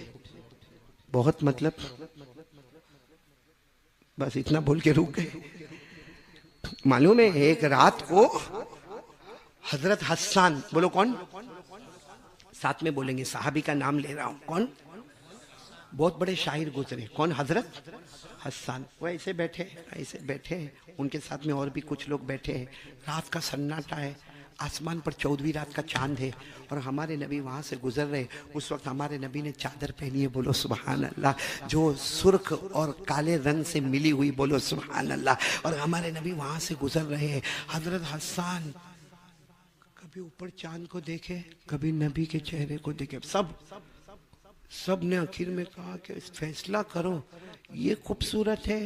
بہت، مطلب بس اتنا بول کے رک گئے۔ معلوم ہے ایک رات کو حضرت حسان، بولو کون؟ ساتھ میں بولیں گے، صحابی کا نام لے رہا ہوں، کون؟ بہت بڑے شاعر گزرے، کون؟ حضرت حسان۔ وہ ایسے بیٹھے، ان کے ساتھ میں اور بھی کچھ لوگ بیٹھے ہیں، رات کا سناٹا ہے، آسمان پر 14ویں رات کا چاند ہے، اور ہمارے نبی وہاں سے گزر رہے۔ اس وقت ہمارے نبی نے چادر پہنی ہے، بولو سبحان اللہ، جو سرخ اور کالے رنگ سے ملی ہوئی، بولو سبحان اللہ، اور ہمارے نبی وہاں سے گزر رہے ہیں۔ حضرت حسان کبھی اوپر چاند کو دیکھے، کبھی نبی کے چہرے کو دیکھے، سب نے آخر میں کہا کہ فیصلہ کرو، یہ خوبصورت ہے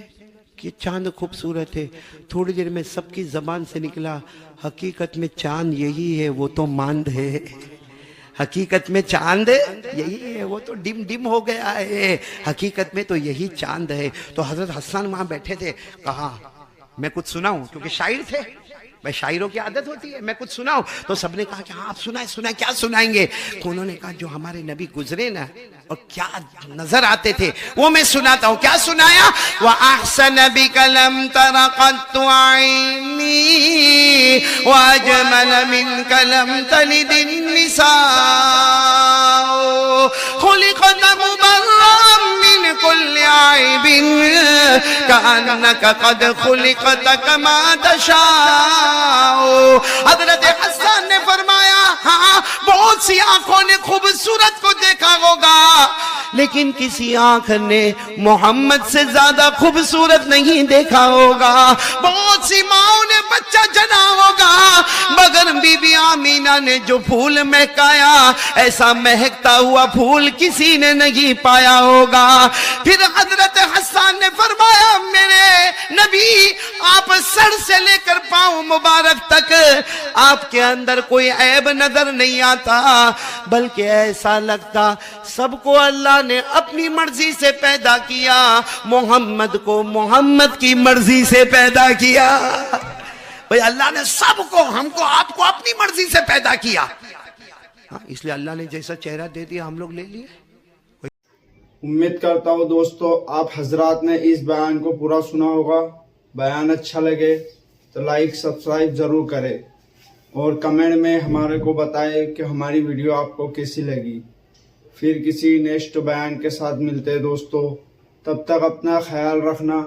کہ چاند خوبصورت ہے؟ تھوڑی دیر میں سب کی زبان سے نکلا، حقیقت میں چاند یہی ہے، وہ تو ماند ہے۔ حقیقت میں چاند یہی ہے، وہ تو ڈم ہو گیا ہے، حقیقت میں تو یہی چاند ہے۔ تو حضرت حسان وہاں بیٹھے تھے، کہا میں کچھ سناؤں، کیونکہ شاعر تھے، بھائی شاعروں کی عادت ہوتی ہے، میں کچھ سناؤں؟ تو سب نے کہا کہ ہاں آپ سنائیں، کیا سنائیں گے؟ انہوں نے کہا جو ہمارے نبی گزرے نا اور کیا نظر آتے تھے وہ میں سناتا ہوں۔ کیا سنایا؟ وَأَحْسَنَ بِكَ لَمْ تَرَ قَطُّ عَيْنِي وَأَجْمَلَ مِنْكَ لَمْ تَلِدِ النِّسَاءُ خُلِقْتَ مُبَرًّا مِنْ كُلِّ عَيْبٍ کأنک قد خلقت کما تشاء. حضرت حسان نے فرمایا ہاں بہت سی آنکھوں نے خوبصورت کو دیکھا ہوگا لیکن کسی آنکھ نے محمد سے زیادہ خوبصورت نہیں دیکھا ہوگا. بہت سی ماؤں نے بچہ جنا ہوگا مگر بی بی آمینہ نے جو پھول مہکایا ایسا مہکتا ہوا پھول کسی نے نہیں پایا ہوگا. پھر حضرت حسان نے فرمایا میرے نبی آپ سر سے لے کر پاؤں مبارک تک آپ کے اندر کوئی عیب نظر نہیں آتا بلکہ ایسا لگتا سب کو اللہ نے اپنی مرضی سے پیدا کیا محمد کو محمد کی مرضی سے پیدا کیا. بھئی اللہ نے سب کو ہم کو آپ کو اپنی مرضی سے پیدا کیا اس لیے اللہ نے جیسا چہرہ دے دیا ہم لوگ لے لیے. امید کرتا ہوں دوستو آپ حضرات نے اس بیان کو پورا سنا ہوگا. بیان اچھا لگے تو لائک سبسکرائب ضرور کرے اور کمنٹ میں ہمارے کو بتائے کہ ہماری ویڈیو آپ کو کیسی لگی. پھر کسی نیکسٹ بیان کے ساتھ ملتے ہیں دوستو. تب تک اپنا خیال رکھنا.